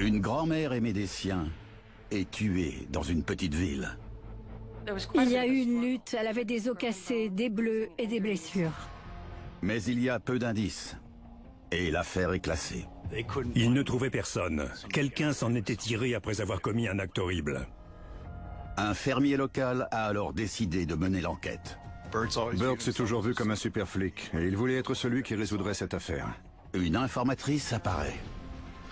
Une grand-mère aimée des siens est tuée dans une petite ville. Il y a eu une lutte, elle avait des os cassés, des bleus et des blessures. Mais il y a peu d'indices. Et l'affaire est classée. Ils ne trouvaient personne. Quelqu'un s'en était tiré après avoir commis un acte horrible. Un fermier local a alors décidé de mener l'enquête. Burt s'est toujours vu comme un super flic, et il voulait être celui qui résoudrait cette affaire. Une informatrice apparaît.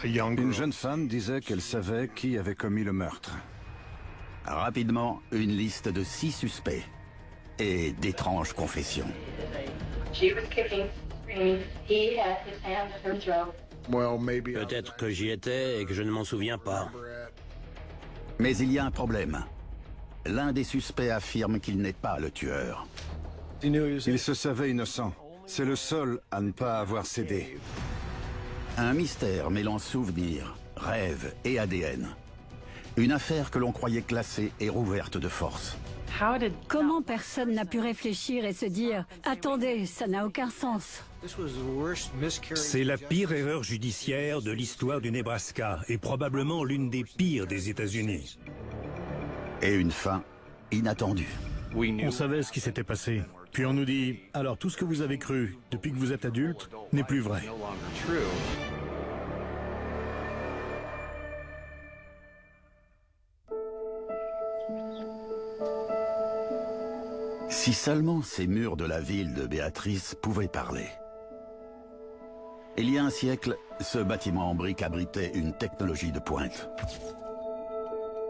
Une jeune femme disait qu'elle savait qui avait commis le meurtre. Rapidement, une liste de 6 suspects. Et d'étranges confessions. Peut-être que j'y étais et que je ne m'en souviens pas. Mais il y a un problème. L'un des suspects affirme qu'il n'est pas le tueur. Il se savait innocent. C'est le seul à ne pas avoir cédé. Un mystère mêlant souvenirs, rêves et ADN. Une affaire que l'on croyait classée est rouverte de force. Comment personne n'a pu réfléchir et se dire « Attendez, ça n'a aucun sens ». C'est la pire erreur judiciaire de l'histoire du Nebraska et probablement l'une des pires des États-Unis. Et une fin inattendue. On savait ce qui s'était passé. Puis on nous dit « Alors tout ce que vous avez cru depuis que vous êtes adulte n'est plus vrai ». Si seulement ces murs de la ville de Béatrice pouvaient parler. Il y a un siècle, ce bâtiment en briques abritait une technologie de pointe.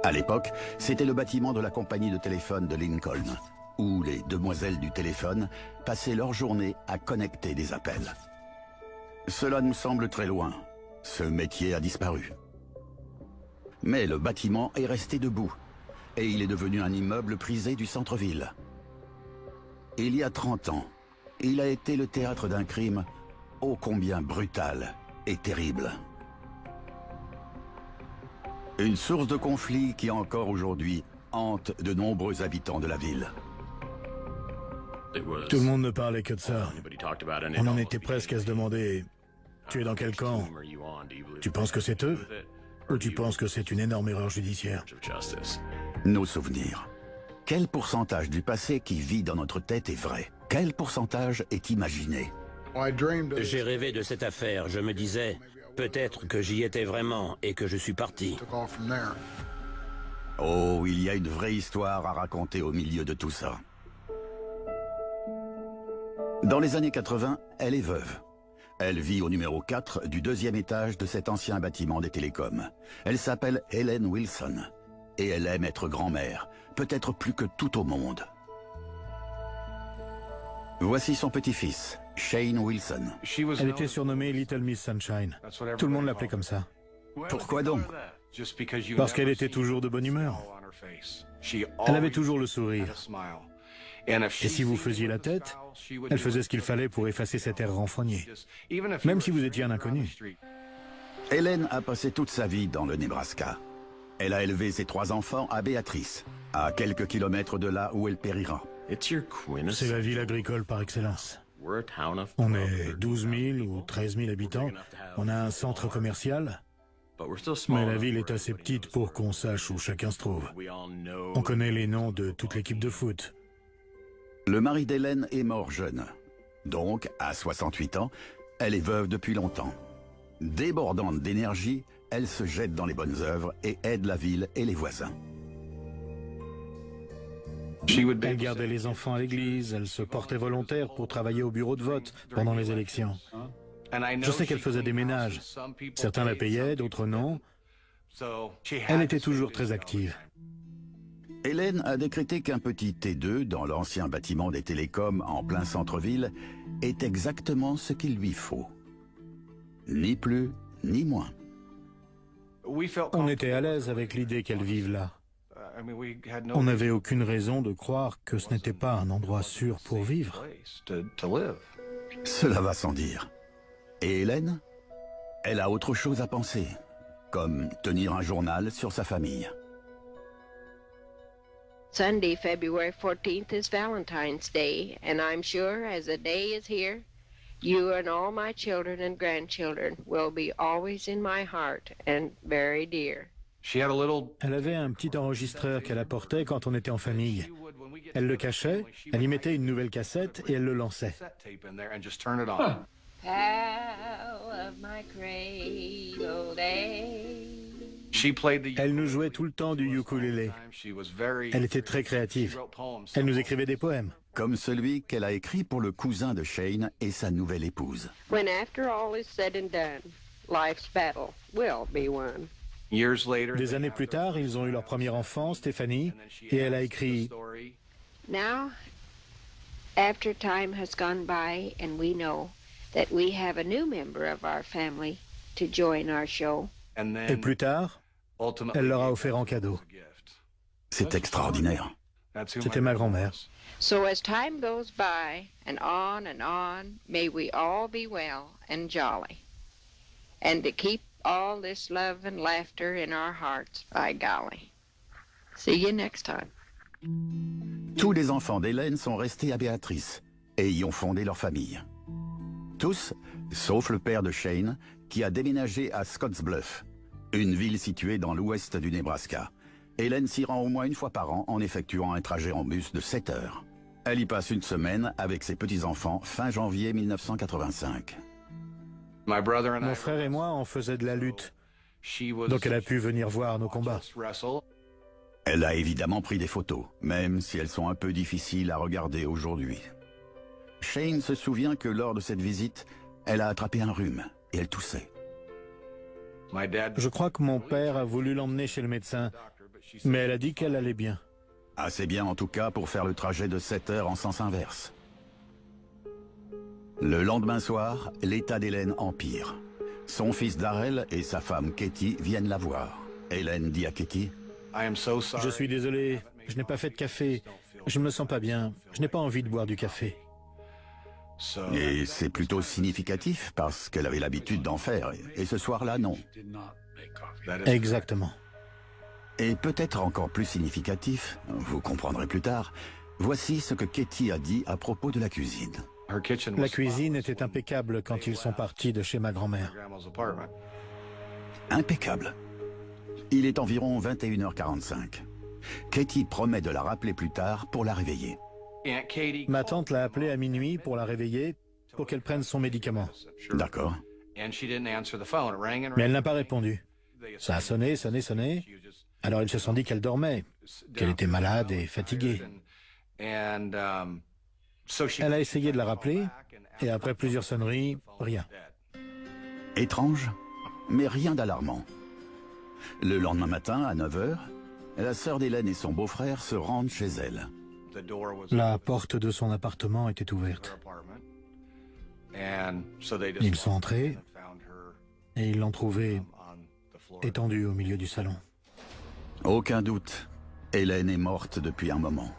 À l'époque, c'était le bâtiment de la compagnie de téléphone de Lincoln, où les demoiselles du téléphone passaient leur journée à connecter des appels. Cela nous semble très loin. Ce métier a disparu. Mais le bâtiment est resté debout, et il est devenu un immeuble prisé du centre-ville. Il y a 30 ans, il a été le théâtre d'un crime ô combien brutal et terrible. Une source de conflit qui encore aujourd'hui hante de nombreux habitants de la ville. Tout le monde ne parlait que de ça. On en était presque à se demander « Tu es dans quel camp? Tu penses que c'est eux? Ou tu penses que c'est une énorme erreur judiciaire ?» Nos souvenirs. Quel pourcentage du passé qui vit dans notre tête est vrai? Quel pourcentage est imaginé? J'ai rêvé de cette affaire, je me disais, peut-être que j'y étais vraiment et que je suis parti. Oh, il y a une vraie histoire à raconter au milieu de tout ça. Dans les années 80, elle est veuve. Elle vit au numéro 4 du 2e étage de cet ancien bâtiment des télécoms. Elle s'appelle Helen Wilson. Et elle aime être grand-mère, peut-être plus que tout au monde. Voici son petit-fils, Shane Wilson. Elle était surnommée Little Miss Sunshine. Tout le monde l'appelait comme ça. Pourquoi donc? Parce qu'elle était toujours de bonne humeur. Elle avait toujours le sourire. Et si vous faisiez la tête, elle faisait ce qu'il fallait pour effacer cet air renfrogné. Même si vous étiez un inconnu. Helen a passé toute sa vie dans le Nebraska. Elle a élevé ses 3 enfants à Béatrice, à quelques kilomètres de là où elle périra. C'est la ville agricole par excellence. On est 12 000 ou 13 000 habitants. On a un centre commercial. Mais la ville est assez petite pour qu'on sache où chacun se trouve. On connaît les noms de toute l'équipe de foot. Le mari d'Hélène est mort jeune. Donc, à 68 ans, elle est veuve depuis longtemps. Débordante d'énergie, elle se jette dans les bonnes œuvres et aide la ville et les voisins. Elle gardait les enfants à l'église, elle se portait volontaire pour travailler au bureau de vote pendant les élections. Je sais qu'elle faisait des ménages. Certains la payaient, d'autres non. Elle était toujours très active. Hélène a décrété qu'un petit T2 dans l'ancien bâtiment des télécoms en plein centre-ville est exactement ce qu'il lui faut. Ni plus, ni moins. On était à l'aise avec l'idée qu'elle vive là. On n'avait aucune raison de croire que ce n'était pas un endroit sûr pour vivre. Cela va sans dire. Et Hélène? Elle a autre chose à penser, comme tenir un journal sur sa famille. Sunday, February 14th is Valentine's Day, and I'm sure as the day is here, You and all my children and grandchildren will be always in my heart and very dear. Elle avait un petit enregistreur qu'elle apportait quand on était en famille. Elle le cachait, elle y mettait une nouvelle cassette et elle le lançait. Elle nous jouait tout le temps du ukulélé. Elle était très créative. Elle nous écrivait des poèmes. Comme celui qu'elle a écrit pour le cousin de Shane et sa nouvelle épouse. When after all is said and done, life's battle will be won. Des années plus tard, ils ont eu leur premier enfant, Stéphanie, et elle a écrit « Now, after time has gone by and we know that we have a new member of our family to join our show. » Et plus tard, elle leur a offert en cadeau. C'est extraordinaire. C'était ma grand-mère. So as time goes by and on, may we all be well and jolly. And to keep all this love and laughter in our hearts, by golly. See you next time. Tous les enfants d'Hélène sont restés à Béatrice et y ont fondé leur famille. Tous, sauf le père de Shane, qui a déménagé à Scottsbluff, une ville située dans l'ouest du Nebraska. Hélène s'y rend au moins une fois par an en effectuant un trajet en bus de 7 heures. Elle y passe une semaine avec ses petits-enfants fin janvier 1985. Mon frère et moi, on faisait de la lutte, donc elle a pu venir voir nos combats. Elle a évidemment pris des photos, même si elles sont un peu difficiles à regarder aujourd'hui. Shane se souvient que lors de cette visite, elle a attrapé un rhume et elle toussait. Je crois que mon père a voulu l'emmener chez le médecin, mais elle a dit qu'elle allait bien. Assez bien en tout cas pour faire le trajet de 7 heures en sens inverse. Le lendemain soir, l'état d'Hélène empire. Son fils Darrell et sa femme Katie viennent la voir. Hélène dit à Katie: Je suis désolé, je n'ai pas fait de café. Je ne me sens pas bien. Je n'ai pas envie de boire du café. Et c'est plutôt significatif parce qu'elle avait l'habitude d'en faire. Et ce soir-là, non. Exactement. Et peut-être encore plus significatif, vous comprendrez plus tard, voici ce que Katie a dit à propos de la cuisine. La cuisine était impeccable quand ils sont partis de chez ma grand-mère. Impeccable. Il est environ 21h45. Katie promet de la rappeler plus tard pour la réveiller. Ma tante l'a appelée à minuit pour la réveiller, pour qu'elle prenne son médicament. D'accord. Mais elle n'a pas répondu. Ça a sonné, sonné, sonné. Alors ils se sont dit qu'elle dormait, qu'elle était malade et fatiguée. Elle a essayé de la rappeler, et après plusieurs sonneries, rien. Étrange, mais rien d'alarmant. Le lendemain matin, à 9h, la sœur d'Hélène et son beau-frère se rendent chez elle. La porte de son appartement était ouverte. Ils sont entrés, et ils l'ont trouvée étendue au milieu du salon. Aucun doute, Hélène est morte depuis un moment.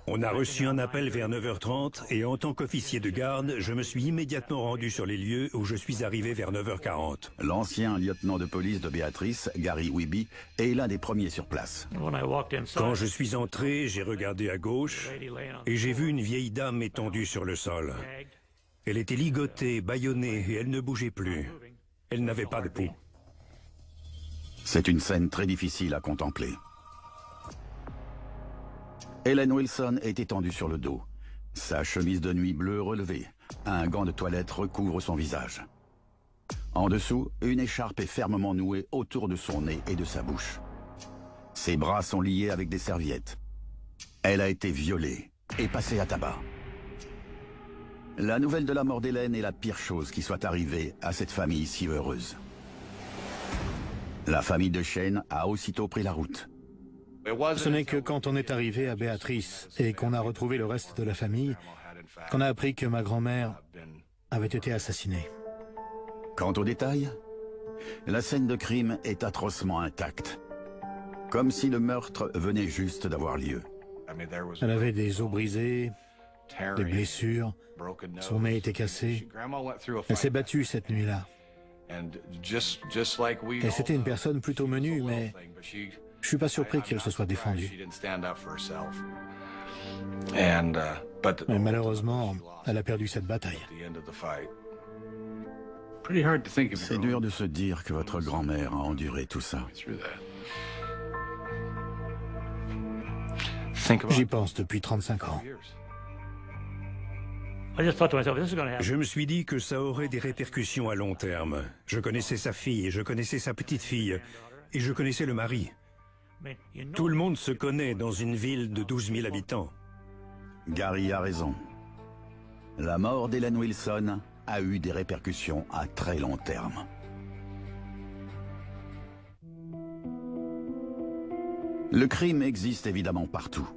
On a reçu un appel vers 9h30 et en tant qu'officier de garde, je me suis immédiatement rendu sur les lieux où je suis arrivé vers 9h40. L'ancien lieutenant de police de Béatrice, Gary Wiby, est l'un des premiers sur place. Quand je suis entré, j'ai regardé à gauche et j'ai vu une vieille dame étendue sur le sol. Elle était ligotée, bâillonnée et elle ne bougeait plus. Elle n'avait pas de pouls. C'est une scène très difficile à contempler. Hélène Wilson est étendue sur le dos. Sa chemise de nuit bleue relevée. Un gant de toilette recouvre son visage. En dessous, une écharpe est fermement nouée autour de son nez et de sa bouche. Ses bras sont liés avec des serviettes. Elle a été violée et passée à tabac. La nouvelle de la mort d'Hélène est la pire chose qui soit arrivée à cette famille si heureuse. La famille de Shane a aussitôt pris la route. Ce n'est que quand on est arrivé à Béatrice et qu'on a retrouvé le reste de la famille qu'on a appris que ma grand-mère avait été assassinée. Quant aux détails, la scène de crime est atrocement intacte. Comme si le meurtre venait juste d'avoir lieu. Elle avait des os brisés, des blessures, son nez était cassé. Elle s'est battue cette nuit-là. Et c'était une personne plutôt menue, mais je suis pas surpris qu'elle se soit défendue. Mais malheureusement, elle a perdu cette bataille. C'est dur de se dire que votre grand-mère a enduré tout ça. J'y pense depuis 35 ans. Je me suis dit que ça aurait des répercussions à long terme. Je connaissais sa fille, je connaissais sa petite-fille, et je connaissais le mari. Tout le monde se connaît dans une ville de 12 000 habitants. Gary a raison. La mort d'Ellen Wilson a eu des répercussions à très long terme. Le crime existe évidemment partout,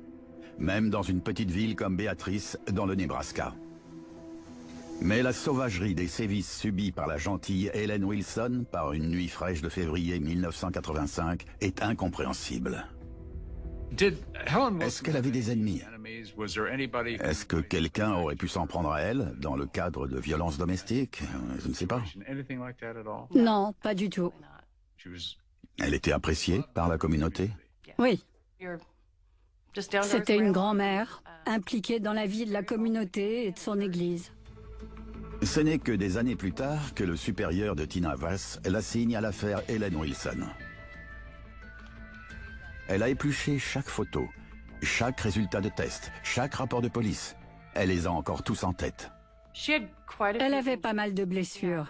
même dans une petite ville comme Beatrice, dans le Nebraska. Mais la sauvagerie des sévices subis par la gentille Ellen Wilson par une nuit fraîche de février 1985 est incompréhensible. Est-ce qu'elle avait des ennemis? Est-ce que quelqu'un aurait pu s'en prendre à elle dans le cadre de violences domestiques? Je ne sais pas. Non, pas du tout. Elle était appréciée par la communauté? Oui. C'était une grand-mère impliquée dans la vie de la communauté et de son église. Ce n'est que des années plus tard que le supérieur de Tina Vass l'assigne à l'affaire Ellen Wilson. Elle a épluché chaque photo, chaque résultat de test, chaque rapport de police. Elle les a encore tous en tête. Elle avait pas mal de blessures.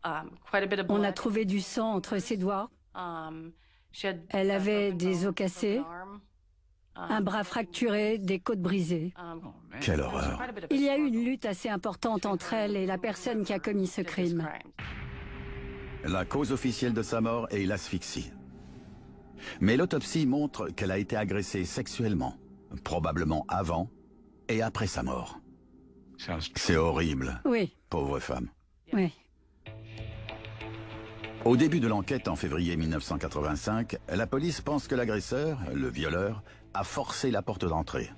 On a trouvé du sang entre ses doigts. Elle avait des os cassés, un bras fracturé, des côtes brisées. Quelle horreur. Il y a eu une lutte assez importante entre elle et la personne qui a commis ce crime. La cause officielle de sa mort est l'asphyxie. Mais l'autopsie montre qu'elle a été agressée sexuellement, probablement avant et après sa mort. C'est horrible. Oui. Pauvre femme. Oui. Au début de l'enquête en février 1985, la police pense que l'agresseur, le violeur, a forcé la porte d'entrée.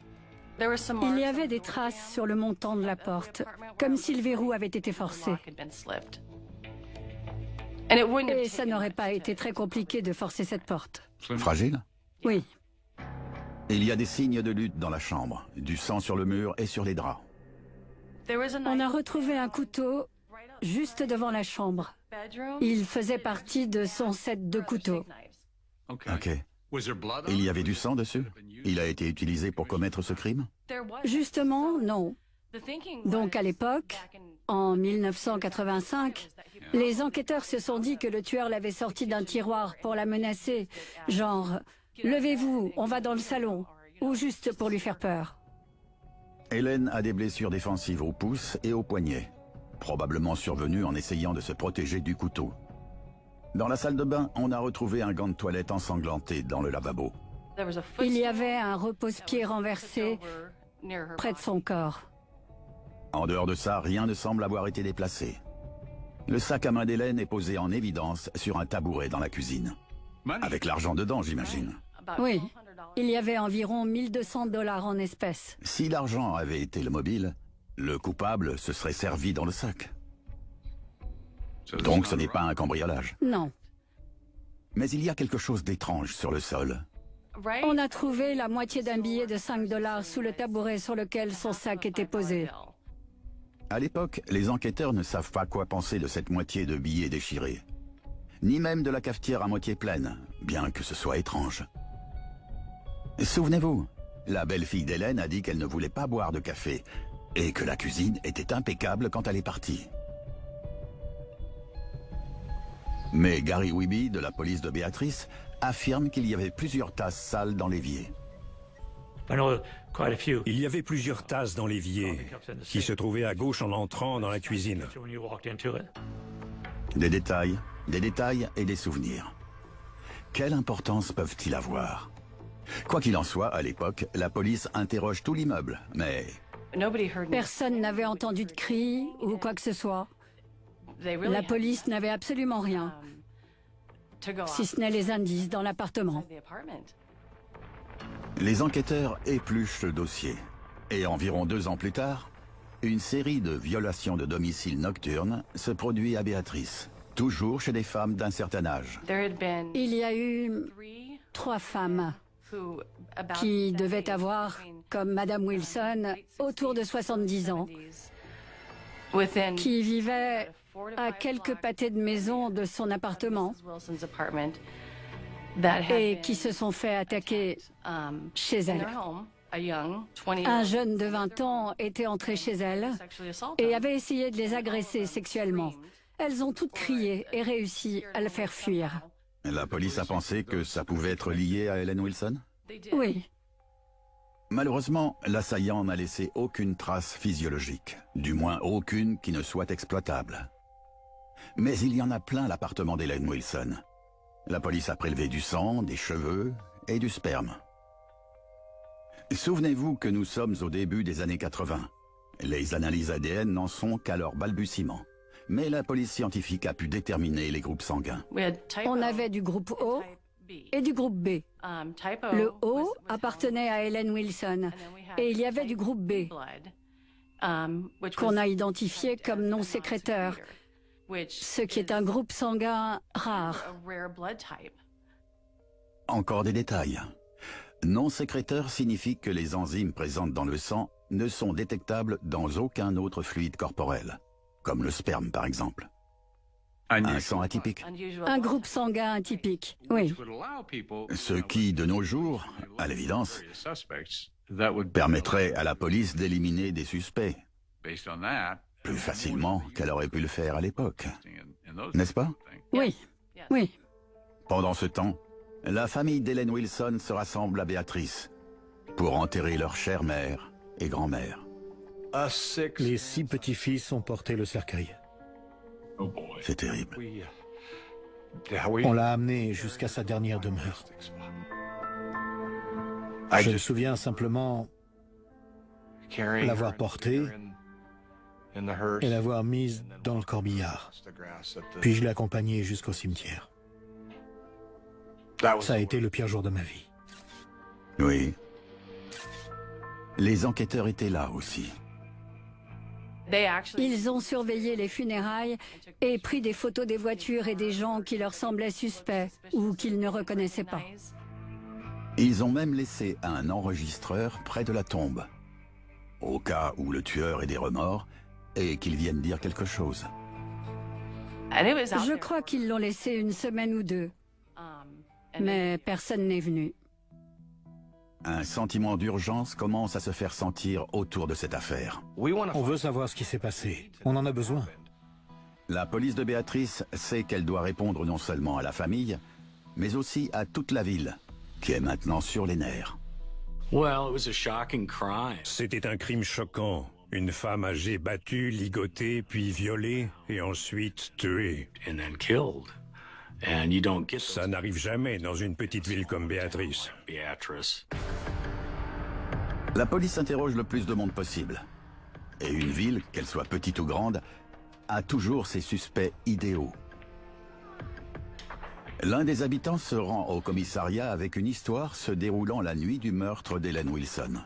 Il y avait des traces sur le montant de la porte, comme si le verrou avait été forcé. Et ça n'aurait pas été très compliqué de forcer cette porte. Fragile? Oui. Il y a des signes de lutte dans la chambre, du sang sur le mur et sur les draps. On a retrouvé un couteau juste devant la chambre. Il faisait partie de son set de couteaux. Ok. Il y avait du sang dessus? Il a été utilisé pour commettre ce crime? Justement, non. Donc à l'époque, en 1985, les enquêteurs se sont dit que le tueur l'avait sorti d'un tiroir pour la menacer, genre « Levez-vous, on va dans le salon », ou juste pour lui faire peur. Ellen a des blessures défensives au pouce et au poignet, probablement survenues en essayant de se protéger du couteau. Dans la salle de bain, on a retrouvé un gant de toilette ensanglanté dans le lavabo. Il y avait un repose-pied renversé près de son corps. En dehors de ça, rien ne semble avoir été déplacé. Le sac à main d'Ellen est posé en évidence sur un tabouret dans la cuisine. Avec l'argent dedans, j'imagine. Oui, il y avait environ 1200 $ en espèces. Si l'argent avait été le mobile, le coupable se serait servi dans le sac. Donc ce n'est pas un cambriolage. Non. Mais il y a quelque chose d'étrange sur le sol. On a trouvé la moitié d'un billet de 5 $ sous le tabouret sur lequel son sac était posé. À l'époque, les enquêteurs ne savent pas quoi penser de cette moitié de billets déchirés. Ni même de la cafetière à moitié pleine, bien que ce soit étrange. Souvenez-vous, la belle-fille d'Ellen a dit qu'elle ne voulait pas boire de café et que la cuisine était impeccable quand elle est partie. Mais Gary Wiebe, de la police de Beatrice, affirme qu'il y avait plusieurs tasses sales dans l'évier. Il y avait plusieurs tasses dans l'évier qui se trouvaient à gauche en entrant dans la cuisine. Des détails et des souvenirs. Quelle importance peuvent-ils avoir? Quoi qu'il en soit, à l'époque, la police interroge tout l'immeuble, mais... Personne n'avait entendu de cris ou quoi que ce soit. La police n'avait absolument rien, si ce n'est les indices dans l'appartement. Les enquêteurs épluchent le dossier. Et environ 2 ans plus tard, une série de violations de domicile nocturnes se produit à Beatrice, toujours chez des femmes d'un certain âge. Il y a eu 3 femmes qui devait avoir, comme Madame Wilson, autour de 70 ans, qui vivait à quelques pâtés de maison de son appartement et qui se sont fait attaquer chez elle. Un jeune de 20 ans était entré chez elle et avait essayé de les agresser sexuellement. Elles ont toutes crié et réussi à le faire fuir. La police a pensé que ça pouvait être lié à Ellen Wilson? Oui. Malheureusement, l'assaillant n'a laissé aucune trace physiologique, du moins aucune qui ne soit exploitable. Mais il y en a plein à l'appartement d'Ellen Wilson. La police a prélevé du sang, des cheveux et du sperme. Souvenez-vous que nous sommes au début des années 80. Les analyses ADN n'en sont qu'à leur balbutiement. Mais la police scientifique a pu déterminer les groupes sanguins. On avait du groupe O et du groupe B. Le O appartenait à Ellen Wilson et il y avait du groupe B qu'on a identifié comme non sécréteur, ce qui est un groupe sanguin rare. Encore des détails. Non sécréteur signifie que les enzymes présentes dans le sang ne sont détectables dans aucun autre fluide corporel, comme le sperme par exemple. Un sang atypique. Un groupe sanguin atypique, oui. Ce qui, de nos jours, à l'évidence, permettrait à la police d'éliminer des suspects plus facilement qu'elle aurait pu le faire à l'époque. N'est-ce pas? Oui, oui. Pendant ce temps, la famille d'Ellen Wilson se rassemble à Béatrice pour enterrer leur chère mère et grand-mère. Les 6 petits-fils ont porté le cercueil. C'est terrible. On l'a amené jusqu'à sa dernière demeure. Je me souviens simplement l'avoir portée et l'avoir mise dans le corbillard. Puis je l'ai accompagnée jusqu'au cimetière. Ça a été le pire jour de ma vie. Oui. Les enquêteurs étaient là aussi. Ils ont surveillé les funérailles et pris des photos des voitures et des gens qui leur semblaient suspects ou qu'ils ne reconnaissaient pas. Ils ont même laissé un enregistreur près de la tombe, au cas où le tueur ait des remords et qu'il vienne dire quelque chose. Je crois qu'ils l'ont laissé une semaine ou 2, mais personne n'est venu. Un sentiment d'urgence commence à se faire sentir autour de cette affaire. On veut savoir ce qui s'est passé. On en a besoin. La police de Béatrice sait qu'elle doit répondre non seulement à la famille, mais aussi à toute la ville, qui est maintenant sur les nerfs. C'était un crime choquant. Une femme âgée battue, ligotée, puis violée, et ensuite tuée. Ça n'arrive jamais dans une petite ville comme Béatrice. La police interroge le plus de monde possible. Et une ville, qu'elle soit petite ou grande, a toujours ses suspects idéaux. L'un des habitants se rend au commissariat avec une histoire se déroulant la nuit du meurtre d'Ellen Wilson.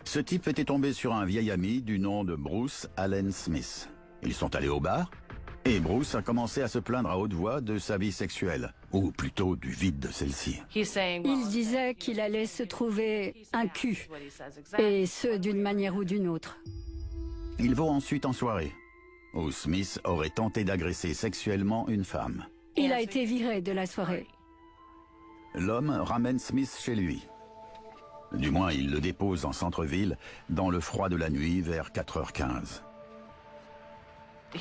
Ce type était tombé sur un vieil ami du nom de Bruce Allen Smith. Ils sont allés au bar, et Bruce a commencé à se plaindre à haute voix de sa vie sexuelle, ou plutôt du vide de celle-ci. Il disait qu'il allait se trouver un cul, et ce d'une manière ou d'une autre. Ils vont ensuite en soirée, où Smith aurait tenté d'agresser sexuellement une femme. Il a été viré de la soirée. L'homme ramène Smith chez lui. Du moins, il le dépose en centre-ville, dans le froid de la nuit, vers 4h15.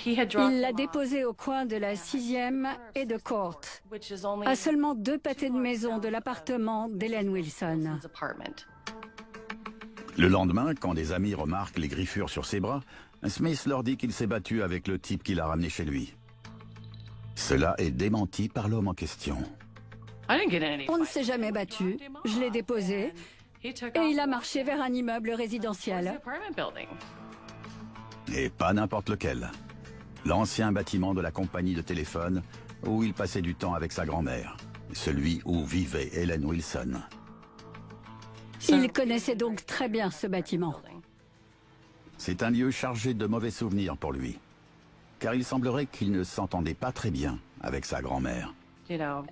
Il l'a déposé au coin de la 6e et de Court, à seulement 2 pâtés de maison de l'appartement d'Ellen Wilson. Le lendemain, quand des amis remarquent les griffures sur ses bras, Smith leur dit qu'il s'est battu avec le type qui l'a ramené chez lui. Cela est démenti par l'homme en question. On ne s'est jamais battu, je l'ai déposé, et il a marché vers un immeuble résidentiel. Et pas n'importe lequel. L'ancien bâtiment de la compagnie de téléphone où il passait du temps avec sa grand-mère. Celui où vivait Ellen Wilson. Il connaissait donc très bien ce bâtiment. C'est un lieu chargé de mauvais souvenirs pour lui. Car il semblerait qu'il ne s'entendait pas très bien avec sa grand-mère.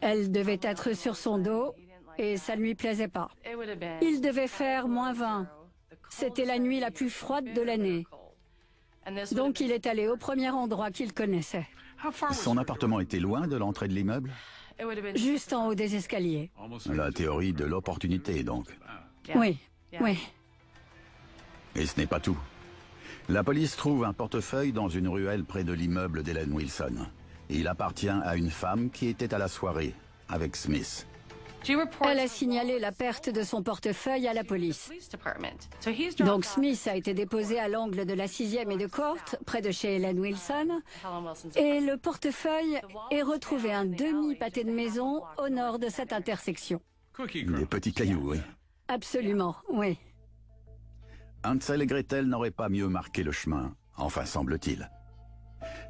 Elle devait être sur son dos et ça ne lui plaisait pas. Il devait faire -20. C'était la nuit la plus froide de l'année. Donc il est allé au premier endroit qu'il connaissait, Son appartement était loin de l'entrée de l'immeuble? juste en haut des escaliers. La théorie de l'opportunité, donc. Oui, oui. Et ce n'est pas tout. La police trouve un portefeuille dans une ruelle près de l'immeuble d'Ellen Wilson. Il appartient à une femme qui était à la soirée avec Smith. Elle a signalé la perte de son portefeuille à la police. Donc Smith a été déposé à l'angle de la 6e et de Court, près de chez Ellen Wilson, et le portefeuille est retrouvé un demi-pâté de maison au nord de cette intersection. Des petits cailloux, oui. Absolument, oui. Hansel et Gretel n'auraient pas mieux marqué le chemin, enfin semble-t-il.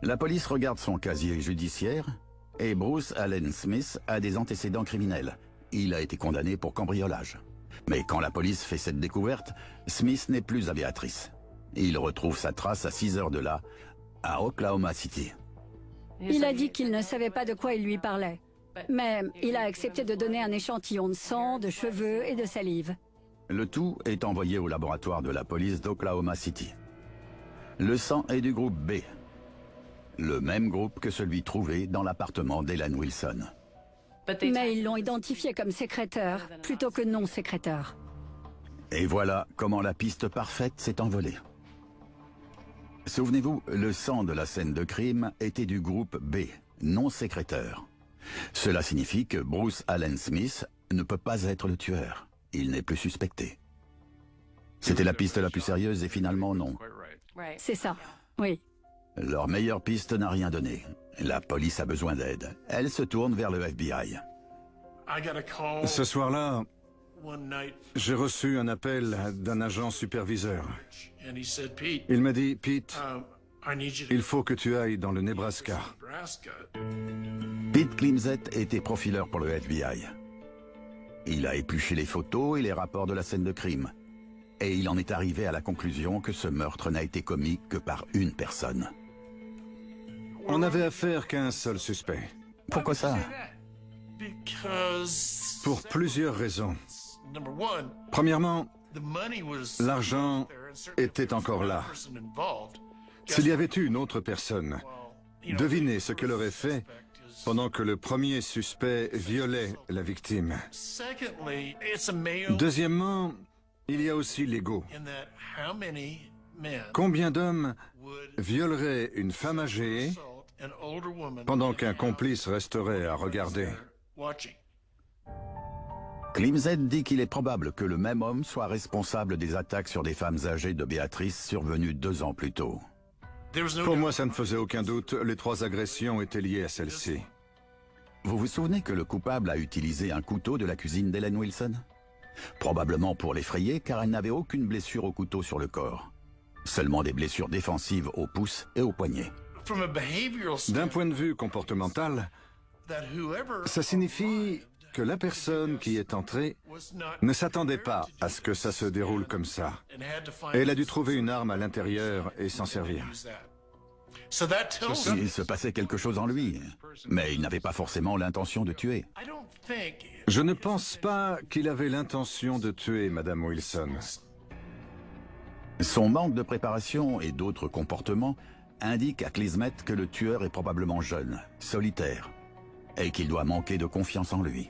La police regarde son casier judiciaire et Bruce Allen Smith a des antécédents criminels. Il a été condamné pour cambriolage. Mais quand la police fait cette découverte, Smith n'est plus à Béatrice. Il retrouve sa trace à 6 heures de là, à Oklahoma City. Il a dit qu'il ne savait pas de quoi il lui parlait. Mais il a accepté de donner un échantillon de sang, de cheveux et de salive. Le tout est envoyé au laboratoire de la police d'Oklahoma City. Le sang est du groupe B, le même groupe que celui trouvé dans l'appartement d'Ellen Wilson. Mais ils l'ont identifié comme sécréteur plutôt que non sécréteur. Et voilà comment la piste parfaite s'est envolée. Souvenez-vous, le sang de la scène de crime était du groupe B, non sécréteur. Cela signifie que Bruce Allen Smith ne peut pas être le tueur. Il n'est plus suspecté. C'était la piste la plus sérieuse et finalement non. C'est ça, oui. Leur meilleure piste n'a rien donné. La police a besoin d'aide. Elle se tourne vers le FBI. Ce soir-là, j'ai reçu un appel d'un agent superviseur. Il m'a dit, Pete, il faut que tu ailles dans le Nebraska. Pete Klimzett était profileur pour le FBI. Il a épluché les photos et les rapports de la scène de crime. Et il en est arrivé à la conclusion que ce meurtre n'a été commis que par une personne. On n'avait affaire qu'à un seul suspect. Pourquoi ça? Pour plusieurs raisons. Premièrement, l'argent était encore là. S'il y avait eu une autre personne, devinez ce qu'elle aurait fait pendant que le premier suspect violait la victime. Deuxièmement, il y a aussi l'ego. Combien d'hommes violeraient une femme âgée pendant qu'un complice resterait à regarder? Klimzett dit qu'il est probable que le même homme soit responsable des attaques sur des femmes âgées de Béatrice survenues 2 ans plus tôt. Pour moi, ça ne faisait aucun doute. Les 3 agressions étaient liées à celle-ci. Vous vous souvenez que le coupable a utilisé un couteau de la cuisine d'Ellen Wilson? Probablement pour l'effrayer, car elle n'avait aucune blessure au couteau sur le corps. Seulement des blessures défensives au pouce et au poignet. D'un point de vue comportemental, ça signifie que la personne qui est entrée ne s'attendait pas à ce que ça se déroule comme ça. Elle a dû trouver une arme à l'intérieur et s'en servir. Il se passait quelque chose en lui, mais il n'avait pas forcément l'intention de tuer. Je ne pense pas qu'il avait l'intention de tuer Madame Wilson. Son manque de préparation et d'autres comportements indiquent à Klimzett que le tueur est probablement jeune, solitaire, et qu'il doit manquer de confiance en lui.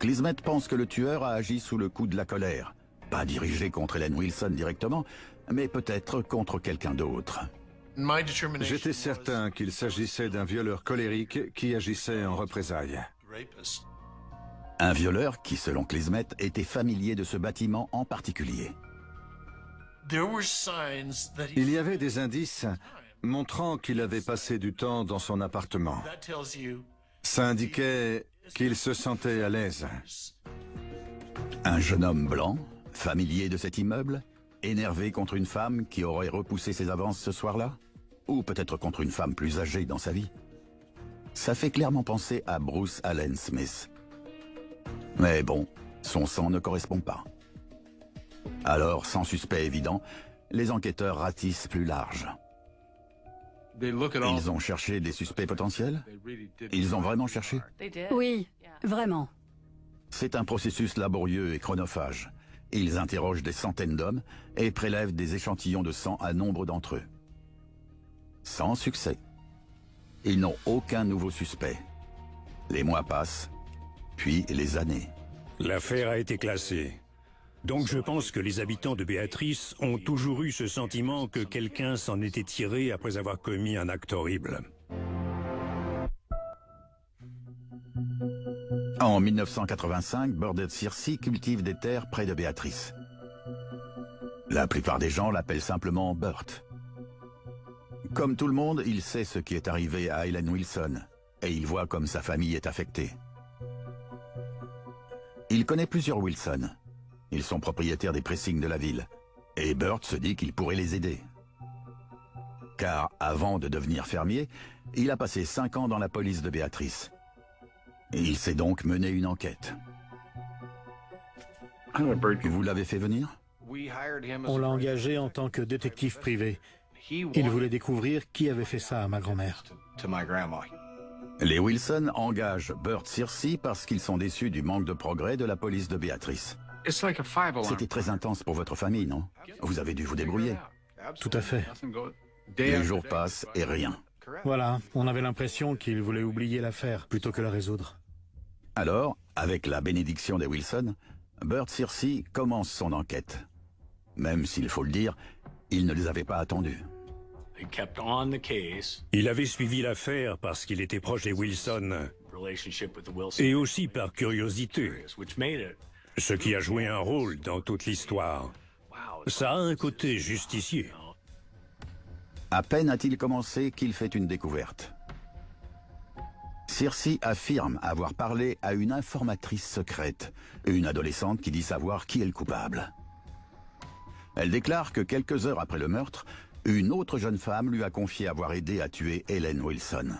Klimzett pense que le tueur a agi sous le coup de la colère, pas dirigé contre Ellen Wilson directement, mais peut-être contre quelqu'un d'autre. J'étais certain qu'il s'agissait d'un violeur colérique qui agissait en représailles. Un violeur qui, selon Klimzett, était familier de ce bâtiment en particulier. Il y avait des indices montrant qu'il avait passé du temps dans son appartement. Ça indiquait qu'il se sentait à l'aise. Un jeune homme blanc, familier de cet immeuble, énervé contre une femme qui aurait repoussé ses avances ce soir-là? Ou peut-être contre une femme plus âgée dans sa vie? Ça fait clairement penser à Bruce Allen Smith. Mais bon, son sang ne correspond pas. Alors, sans suspect évident, les enquêteurs ratissent plus large. Ils ont cherché des suspects potentiels? Ils ont vraiment cherché? Oui, vraiment. C'est un processus laborieux et chronophage. Ils interrogent des centaines d'hommes et prélèvent des échantillons de sang à nombre d'entre eux. Sans succès. Ils n'ont aucun nouveau suspect. Les mois passent, puis les années. L'affaire a été classée. Donc je pense que les habitants de Béatrice ont toujours eu ce sentiment que quelqu'un s'en était tiré après avoir commis un acte horrible. En 1985, Burdett Searcy cultive des terres près de Béatrice. La plupart des gens l'appellent simplement Burt. Comme tout le monde, il sait ce qui est arrivé à Ellen Wilson, et il voit comme sa famille est affectée. Il connaît plusieurs Wilson. Ils sont propriétaires des pressings de la ville, et Burt se dit qu'il pourrait les aider. Car avant de devenir fermier, il a passé 5 ans dans la police de Béatrice. Il s'est donc mené une enquête. Vous l'avez fait venir? On l'a engagé en tant que détective privé. Il voulait découvrir qui avait fait ça à ma grand-mère. Les Wilson engagent Burt Searcy parce qu'ils sont déçus du manque de progrès de la police de Béatrice. C'était très intense pour votre famille, non? Vous avez dû vous débrouiller. Tout à fait. Les jours passent et rien. Voilà, on avait l'impression qu'il voulait oublier l'affaire plutôt que la résoudre. Alors, avec la bénédiction des Wilson, Burt Searcy commence son enquête. Même s'il faut le dire, il ne les avait pas attendus. Il avait suivi l'affaire parce qu'il était proche des Wilson, et aussi par curiosité, ce qui a joué un rôle dans toute l'histoire. Ça a un côté justicier. À peine a-t-il commencé qu'il fait une découverte. Searcy affirme avoir parlé à une informatrice secrète, une adolescente qui dit savoir qui est le coupable. Elle déclare que quelques heures après le meurtre, une autre jeune femme lui a confié avoir aidé à tuer Ellen Wilson.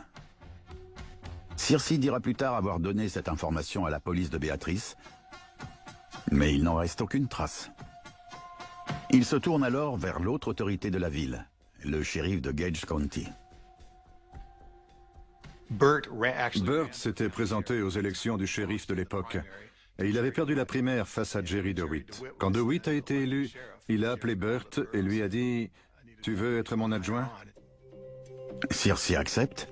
Searcy dira plus tard avoir donné cette information à la police de Béatrice, mais il n'en reste aucune trace. Il se tourne alors vers l'autre autorité de la ville, le shérif de Gage County. Burt s'était présenté aux élections du shérif de l'époque, et il avait perdu la primaire face à Jerry DeWitt. Quand DeWitt a été élu, il a appelé Burt et lui a dit « Tu veux être mon adjoint ?» Searcy accepte,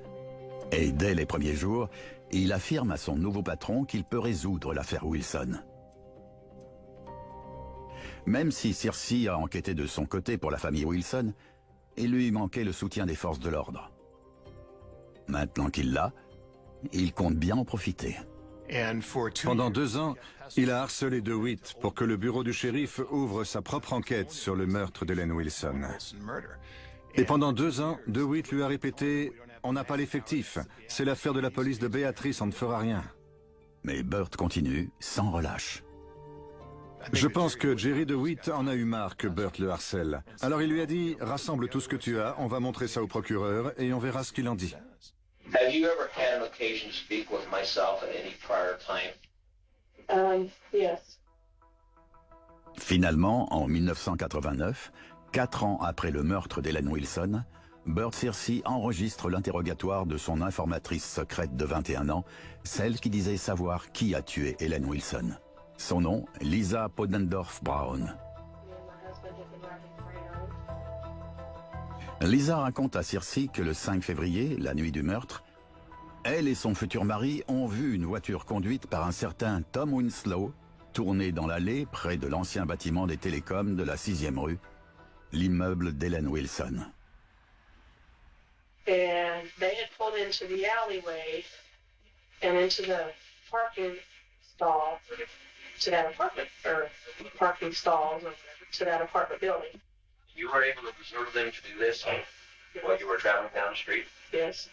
et dès les premiers jours, il affirme à son nouveau patron qu'il peut résoudre l'affaire Wilson. Même si Searcy a enquêté de son côté pour la famille Wilson, il lui manquait le soutien des forces de l'ordre. Maintenant qu'il l'a, il compte bien en profiter. Pendant 2 ans, il a harcelé DeWitt pour que le bureau du shérif ouvre sa propre enquête sur le meurtre d'Ellen Wilson. Et pendant 2 ans, DeWitt lui a répété « On n'a pas l'effectif, c'est l'affaire de la police de Béatrice, on ne fera rien. » Mais Burt continue, sans relâche. Je pense que Jerry DeWitt en a eu marre que Burt le harcèle. Alors il lui a dit « Rassemble tout ce que tu as, on va montrer ça au procureur et on verra ce qu'il en dit. » Have you ever had an occasion to speak with myself at any prior time? Yes. Finalement, en 1989, 4 ans après le meurtre d'Ellen Wilson, Burt Searcy enregistre l'interrogatoire de son informatrice secrète de 21 ans, celle qui disait savoir qui a tué Ellen Wilson. Son nom, Lisa Podendorf Brown. Lisa raconte à Searcy que le 5 février, la nuit du meurtre, elle et son futur mari ont vu une voiture conduite par un certain Tom Winslow tourner dans l'allée près de l'ancien bâtiment des télécoms de la 6e rue, l'immeuble d'Ellen Wilson. And they had pulled into the alleyway and into the parking stall to that apartment, or parking stalls to that apartment building. You were able to observe them to do this while you were traveling down the street? Yes.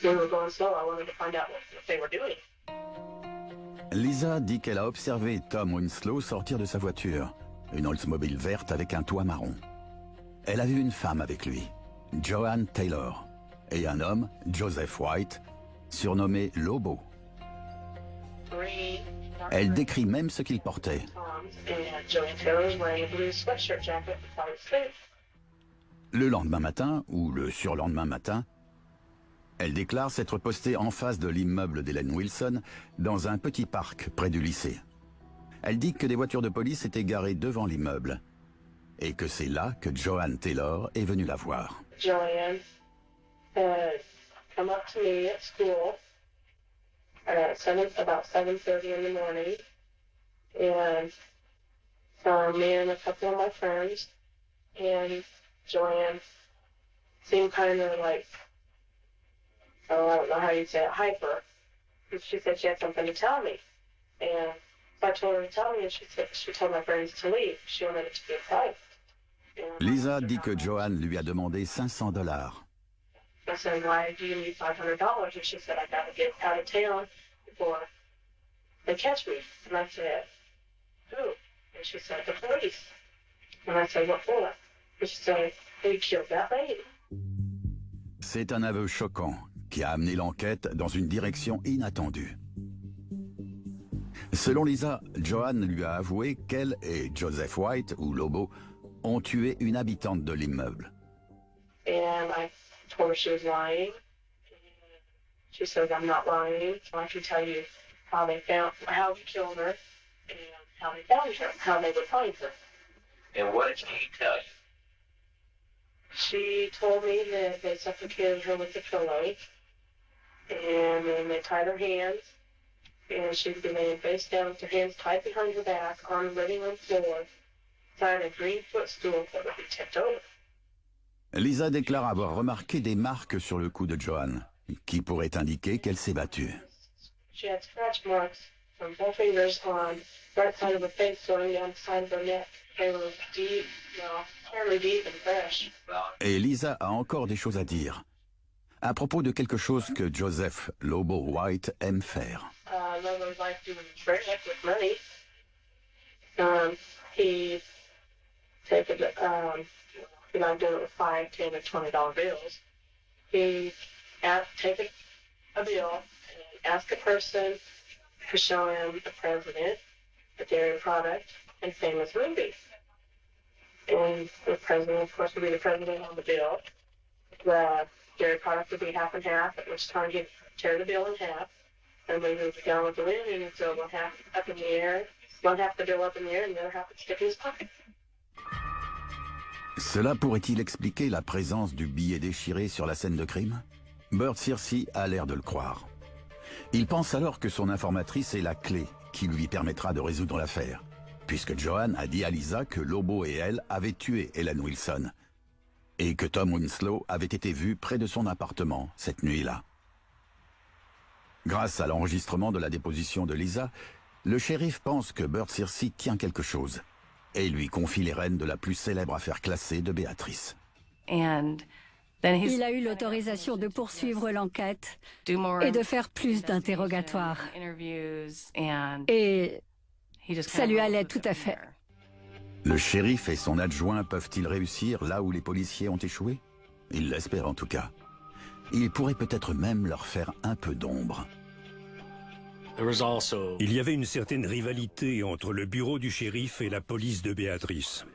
They were going slow. I wanted to find out what they were doing. Lisa dit qu'elle a observé Tom Winslow sortir de sa voiture, une Oldsmobile verte avec un toit marron. Elle a vu une femme avec lui, Joanne Taylor, et un homme, Joseph White, surnommé Lobo. Elle décrit même ce qu'il portait. Le lendemain matin, ou le surlendemain matin, elle déclare s'être postée en face de l'immeuble d'Helen Wilson, dans un petit parc près du lycée. Elle dit que des voitures de police étaient garées devant l'immeuble, et que c'est là que Joanne Taylor est venue la voir. Joanne had come up to me at school at about 7:30 in the morning, and found me and a couple of my friends, and Joanne seemed kind of like, oh, I don't know how you'd say it, hyper. And she said she had something to tell me, and so I told her to tell me, and she told my friends to leave. She wanted it to be a fight. Lisa dit que Joanne lui a demandé $500. I said, why do you need $500? And she said, I got to get out of town before they catch me. And I said, who? And she said, the police. And I said, what for? And she said, they killed that lady. C'est un aveu choquant qui a amené l'enquête dans une direction inattendue. Selon Lisa, Joanne lui a avoué qu'elle et Joseph White, ou Lobo, ont tué une habitante de l'immeuble. And I told her she was lying. She said, I'm not lying. So I can tell you how we killed her, and how they found her, how they would find her. And what did she tell you? She told me that they suffocated her with a pillow, and then they tied her hands, and she'd be laying face down with her hands tied behind her back on the living room floor, beside a green footstool that would be tipped over. Lisa déclare avoir remarqué des marques sur le cou de Joanne, qui pourraient indiquer qu'elle s'est battue. She had scratch marks from both fingers on the right side of her face, going down the side of her neck. They were deep, fairly deep and fresh. Et Lisa a encore des choses à dire, à propos de quelque chose que Joseph Lobo White aime faire. Lobo liked doing tricks with money. He liked doing it with $5, $10, and $20 bills. He take a bill and ask a person to show him the president, a dairy product, and famous movie. And the president, of course, would be the president on the bill. The dairy product would be half and half, at which time he'd tear the bill in half, and then he'd go with the wind, and so one half up in the air, one half the bill up in the air, and the other half would stick in his pocket. Cela pourrait-il expliquer la présence du billet déchiré sur la scène de crime? Burt Searcy a l'air de le croire. Il pense alors que son informatrice est la clé qui lui permettra de résoudre l'affaire, puisque Joanne a dit à Lisa que Lobo et elle avaient tué Helen Wilson, et que Tom Winslow avait été vu près de son appartement cette nuit-là. Grâce à l'enregistrement de la déposition de Lisa, le shérif pense que Burt Searcy tient quelque chose, et lui confie les rênes de la plus célèbre affaire classée de Béatrice. Il a eu l'autorisation de poursuivre l'enquête et de faire plus d'interrogatoires. Et ça lui allait tout à fait. Le shérif et son adjoint peuvent-ils réussir là où les policiers ont échoué? Ils l'espèrent en tout cas. Il pourrait peut-être même leur faire un peu d'ombre. Il y avait une certaine rivalité entre le bureau du shérif et la police de Béatrice.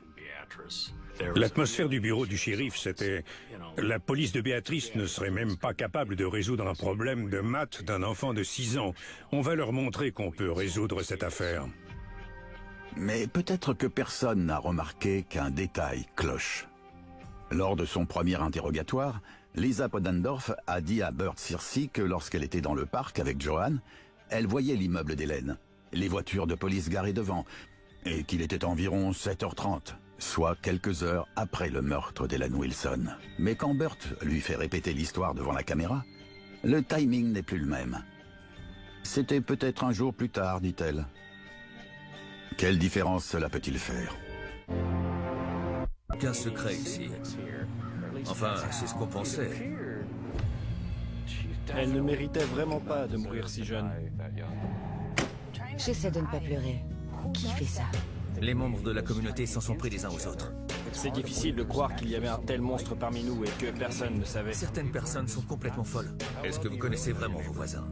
L'atmosphère du bureau du shérif, c'était... La police de Béatrice ne serait même pas capable de résoudre un problème de maths d'un enfant de 6 ans. On va leur montrer qu'on peut résoudre cette affaire. Mais peut-être que personne n'a remarqué qu'un détail cloche. Lors de son premier interrogatoire, Lisa Podendorf a dit à Burt Searcy que lorsqu'elle était dans le parc avec Joanne, elle voyait l'immeuble d'Hélène, les voitures de police garées devant, et qu'il était environ 7h30, soit quelques heures après le meurtre d'Helen Wilson. Mais quand Burt lui fait répéter l'histoire devant la caméra, le timing n'est plus le même. C'était peut-être un jour plus tard, dit-elle. Quelle différence cela peut-il faire? Aucun secret ici. Enfin, c'est ce qu'on pensait. Elle ne méritait vraiment pas de mourir si jeune. J'essaie de ne pas pleurer. Qui fait ça? Les membres de la communauté s'en sont pris les uns aux autres. C'est difficile de croire qu'il y avait un tel monstre parmi nous et que personne ne savait. Certaines personnes sont complètement folles. Est-ce que vous connaissez vraiment vos voisins?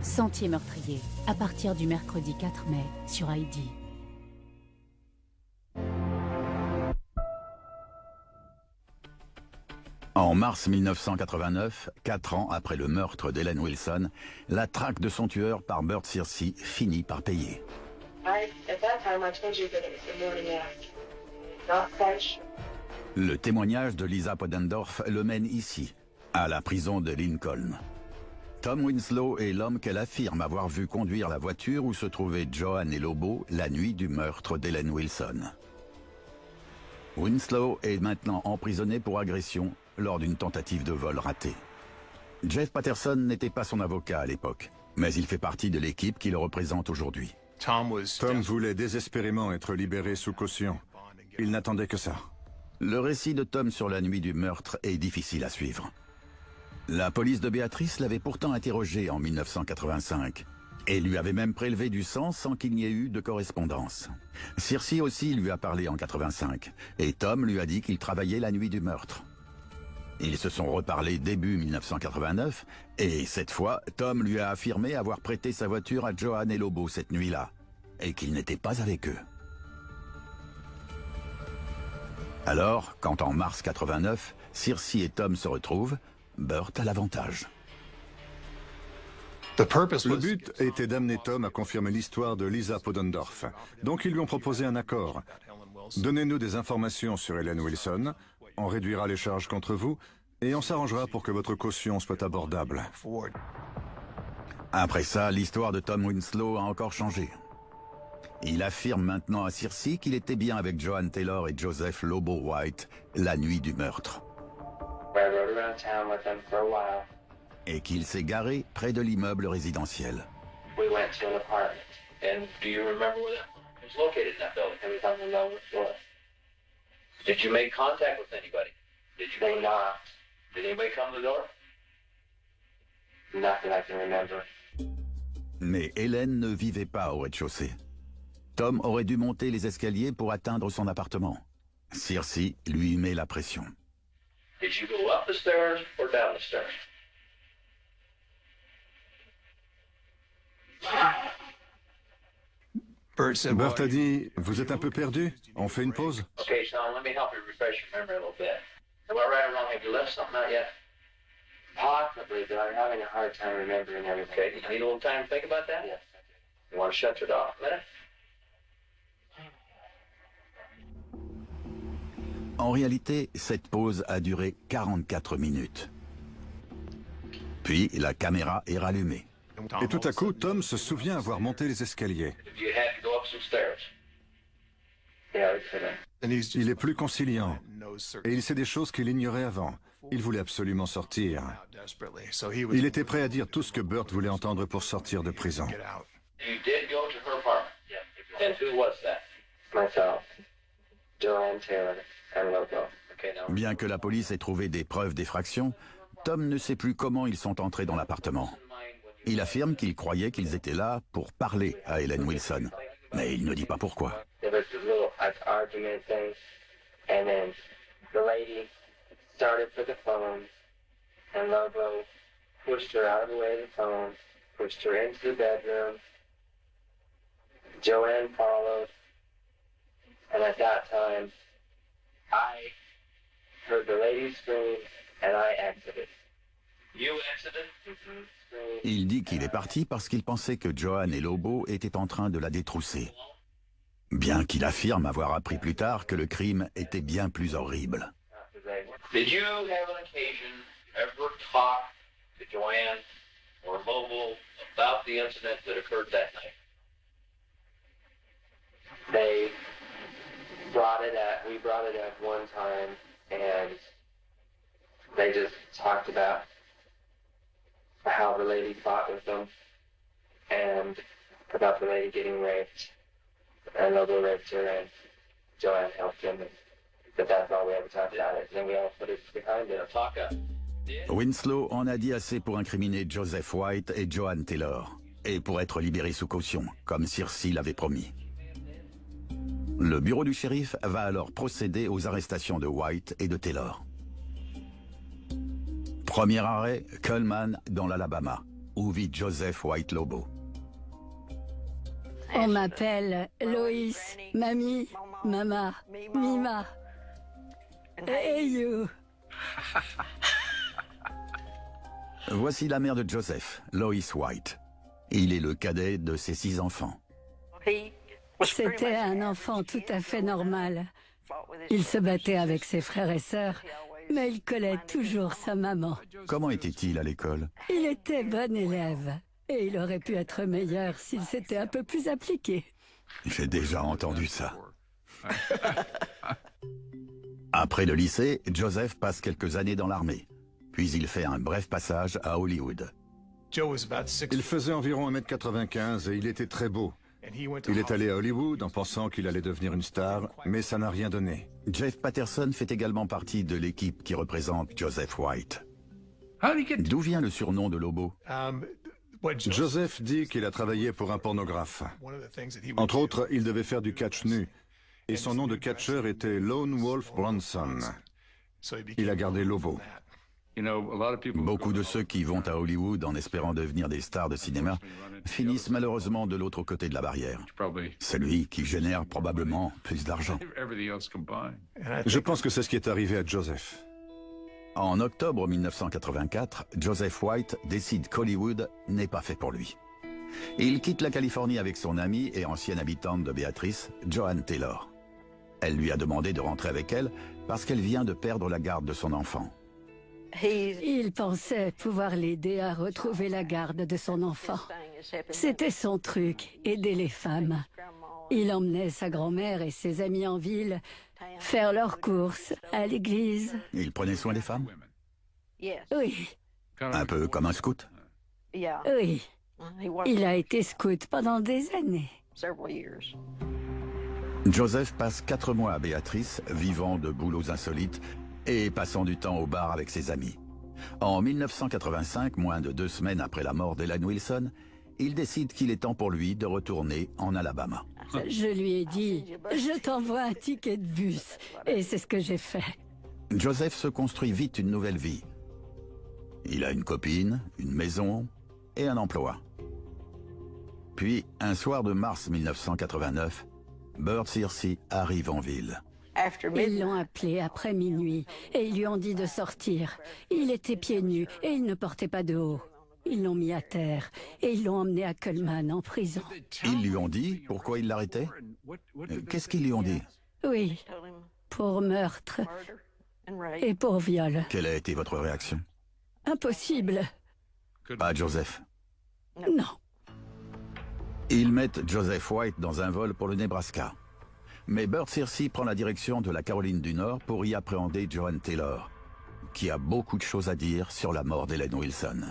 Sentier meurtrier, à partir du mercredi 4 mai sur Heidi. En mars 1989, 4 ans après le meurtre d'Ellen Wilson, la traque de son tueur par Burt Searcy finit par payer. Le témoignage de Lisa Podendorf le mène ici, à la prison de Lincoln. Tom Winslow est l'homme qu'elle affirme avoir vu conduire la voiture où se trouvaient Joanne et Lobo la nuit du meurtre d'Ellen Wilson. Winslow est maintenant emprisonné pour agression lors d'une tentative de vol ratée. Jeff Patterson n'était pas son avocat à l'époque, mais il fait partie de l'équipe qui le représente aujourd'hui. Tom voulait désespérément être libéré sous caution. Il n'attendait que ça. Le récit de Tom sur la nuit du meurtre est difficile à suivre. La police de Béatrice l'avait pourtant interrogé en 1985 et lui avait même prélevé du sang sans qu'il n'y ait eu de correspondance. Searcy aussi lui a parlé en 85 et Tom lui a dit qu'il travaillait la nuit du meurtre. Ils se sont reparlés début 1989 et cette fois, Tom lui a affirmé avoir prêté sa voiture à Joanne et Lobo cette nuit-là et qu'il n'était pas avec eux. Alors, quand en mars 89, Searcy et Tom se retrouvent, Burt a l'avantage. Le but était d'amener Tom à confirmer l'histoire de Lisa Podendorf. Donc ils lui ont proposé un accord. Donnez-nous des informations sur Ellen Wilson, on réduira les charges contre vous, et on s'arrangera pour que votre caution soit abordable. Après ça, l'histoire de Tom Winslow a encore changé. Il affirme maintenant à Searcy qu'il était bien avec Joanne Taylor et Joseph Lobo White la nuit du meurtre. Et qu'il s'est garé près de l'immeuble résidentiel. Mais Ellen ne vivait pas au rez-de-chaussée. Tom aurait dû monter les escaliers pour atteindre son appartement. Searcy lui met la pression. Did you go up the stairs or down the stairs? Burt a dit, vous êtes un peu perdu? On fait une pause? Okay, son, let me help you refresh your memory a little bit. Am I right or wrong? Have you left something out yet? Possibly, but I'm having a hard time remembering everything. Okay, you need a little time to think about that? Yes. You want to shut it off a minute? En réalité, cette pause a duré 44 minutes. Puis, la caméra est rallumée. Et tout à coup, Tom se souvient avoir monté les escaliers. Il est plus conciliant. Et il sait des choses qu'il ignorait avant. Il voulait absolument sortir. Il était prêt à dire tout ce que Burt voulait entendre pour sortir de prison. Bien que la police ait trouvé des preuves d'effraction, Tom ne sait plus comment ils sont entrés dans l'appartement. Il affirme qu'il croyait qu'ils étaient là pour parler à Ellen Wilson, mais il ne dit pas pourquoi. Joanne followed, and at that time, I heard the lady scream, and I exited. You exited? Mm-hmm. Il dit qu'il est parti parce qu'il pensait que Joanne et Lobo étaient en train de la détrousser. Bien qu'il affirme avoir appris plus tard que le crime était bien plus horrible. Did you have an occasion ever talk to Joanne or Lobo about the incident that occurred that night? We brought it up one time, and they just talked about how the lady fought with them, and about the lady getting raped, and Lobo raped her, and Joanne helped him, but that's all we ever talked about it. Then we all put it behind it. Winslow en a dit assez pour incriminer Joseph White et Joanne Taylor, et pour être libéré sous caution, comme Searcy l'avait promis. Le bureau du shérif va alors procéder aux arrestations de White et de Taylor. Premier arrêt, Cullman, dans l'Alabama, où vit Joseph White Lobo. On m'appelle Lois, Mamie, Mama, Mima. Hey you. Voici la mère de Joseph, Lois White. Il est le cadet de ses 6 enfants. C'était un enfant tout à fait normal. Il se battait avec ses frères et sœurs, mais il collait toujours sa maman. Comment était-il à l'école? Il était bon élève, et il aurait pu être meilleur s'il s'était un peu plus appliqué. J'ai déjà entendu ça. Après le lycée, Joseph passe quelques années dans l'armée. Puis il fait un bref passage à Hollywood. Il faisait environ 1m95 et il était très beau. Il est allé à Hollywood en pensant qu'il allait devenir une star, mais ça n'a rien donné. Jeff Patterson fait également partie de l'équipe qui représente Joseph White. D'où vient le surnom de Lobo? Joseph dit qu'il a travaillé pour un pornographe. Entre autres, il devait faire du catch nu. Et son nom de catcheur était Lone Wolf Bronson. Il a gardé Lobo. Beaucoup de ceux qui vont à Hollywood en espérant devenir des stars de cinéma finissent malheureusement de l'autre côté de la barrière. Celui qui génère probablement plus d'argent. Je pense que c'est ce qui est arrivé à Joseph. En octobre 1984, Joseph White décide qu'Hollywood n'est pas fait pour lui. Il quitte la Californie avec son amie et ancienne habitante de Béatrice, Joanne Taylor. Elle lui a demandé de rentrer avec elle parce qu'elle vient de perdre la garde de son enfant. Il pensait pouvoir l'aider à retrouver la garde de son enfant. C'était son truc, aider les femmes. Il emmenait sa grand-mère et ses amis en ville faire leurs courses à l'église. Il prenait soin des femmes? Oui. Un peu comme un scout? Oui. Il a été scout pendant des années. Joseph passe 4 mois à Béatrice, vivant de boulots insolites et passant du temps au bar avec ses amis. En 1985, moins de 2 semaines après la mort d'Ellen Wilson, il décide qu'il est temps pour lui de retourner en Alabama. Je lui ai dit, je t'envoie un ticket de bus. Et c'est ce que j'ai fait. Joseph se construit vite une nouvelle vie. Il a une copine, une maison et un emploi. Puis, un soir de mars 1989, Bert Searcy arrive en ville. Ils l'ont appelé après minuit et ils lui ont dit de sortir. Il était pieds nus et il ne portait pas de haut. Ils l'ont mis à terre et ils l'ont emmené à Coleman en prison. Ils lui ont dit pourquoi ils l'arrêtaient? Qu'est-ce qu'ils lui ont dit? Oui, pour meurtre et pour viol. Quelle a été votre réaction? Impossible. Pas Joseph? Non. Ils mettent Joseph White dans un vol pour le Nebraska. Mais Bert Searcy prend la direction de la Caroline du Nord pour y appréhender Joanne Taylor, qui a beaucoup de choses à dire sur la mort d'Ellen Wilson.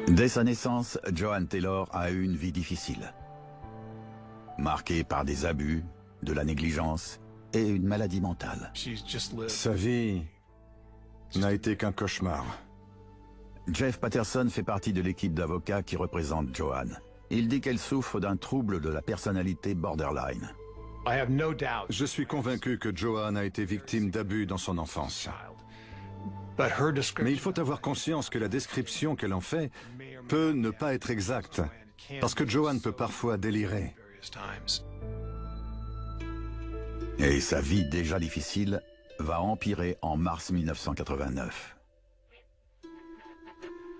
Dès sa naissance, Joanne Taylor a eu une vie difficile, marquée par des abus, de la négligence et une maladie mentale. Sa vie n'a été qu'un cauchemar. Jeff Patterson fait partie de l'équipe d'avocats qui représente Joanne. Il dit qu'elle souffre d'un trouble de la personnalité borderline. Je suis convaincu que Joanne a été victime d'abus dans son enfance. Mais il faut avoir conscience que la description qu'elle en fait peut ne pas être exacte, parce que Joanne peut parfois délirer. Et sa vie déjà difficile va empirer en mars 1989.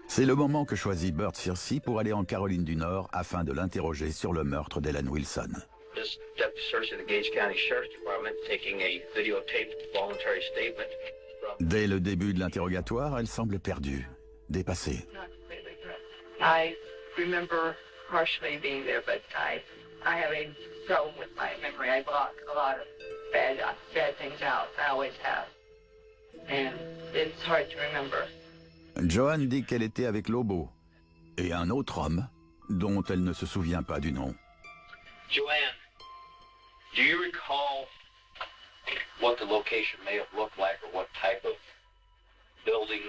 C'est le moment que choisit Bert Searcy pour aller en Caroline du Nord afin de l'interroger sur le meurtre d'Ellen Wilson. Dès le début de l'interrogatoire, elle semble perdue, dépassée. I remember partially being there, but I have a problem with my memory. I block a lot of bad things out. I always have. And it's hard to remember. Joanne dit qu'elle était avec Lobo et un autre homme dont elle ne se souvient pas du nom. Joanne, do you recall what the location may have looked like or what type of building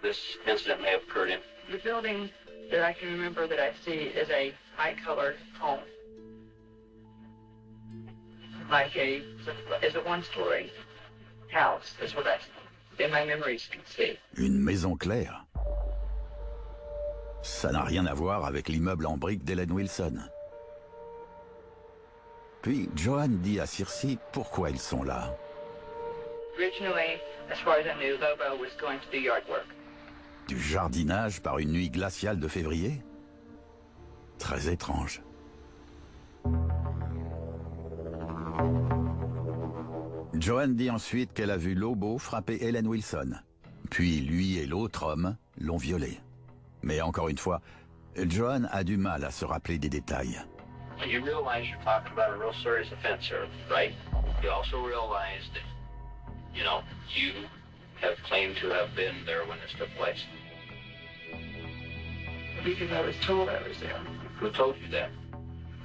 this incident may have occurred in? The building that I can remember that I see is a high-colored home. Like is a one-story house, is what in my memories can see. Une maison claire. Ça n'a rien à voir avec l'immeuble en briques d'Ellen Wilson. Puis Joanne dit à Searcy pourquoi ils sont là. Originally, as far as I knew, Lobo was going to do yard work. Du jardinage par une nuit glaciale de février? Très étrange. Joanne dit ensuite qu'elle a vu Lobo frapper Helen Wilson. Puis lui et l'autre homme l'ont violée. Mais encore une fois, Joanne a du mal à se rappeler des détails. You realize you're talking about a real serious offense here, right? You also realize that, you know, you have claimed to have been there when this took place. Because I was told I was there. Who told you that?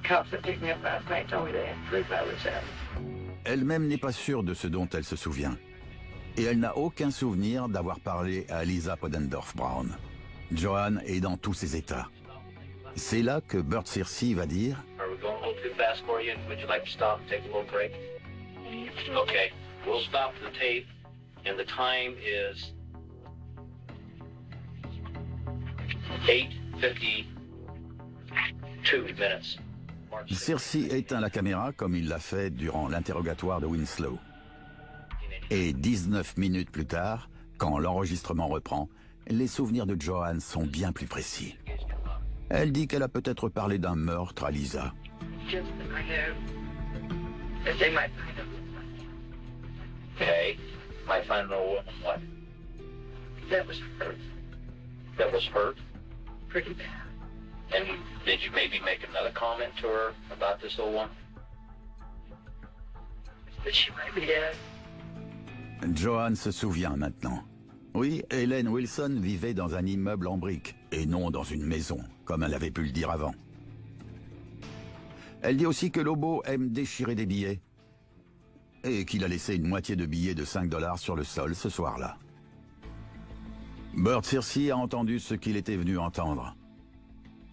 Cops that picked me up last night told me they had proof I was there. Elle-même n'est pas sûre de ce dont elle se souvient. Et elle n'a aucun souvenir d'avoir parlé à Lisa Podendorf Brown. Joanne est dans tous ses états. C'est là que Bert Searcy va dire Are we going a little too fast for you? Would you like to stop and take a little break? Okay, we'll stop the tape, and the time is 8:52 minutes. Searcy éteint la caméra comme il l'a fait durant l'interrogatoire de Winslow. Et 19 minutes plus tard, quand l'enregistrement reprend, les souvenirs de Joanne sont bien plus précis. Elle dit qu'elle a peut-être parlé d'un meurtre à Lisa. Just that I know that they might find out. Okay, might find a woman what? That was hurt That was hurt? pretty bad. And did you maybe make another comment to her about this old one? But she might be dead. Joanne se souvient maintenant. Oui, Helen Wilson vivait dans un immeuble en briques, et non dans une maison, comme elle avait pu le dire avant. Elle dit aussi que Lobo aime déchirer des billets, et qu'il a laissé une moitié de billets de 5 $ sur le sol ce soir-là. Bert Searcy a entendu ce qu'il était venu entendre.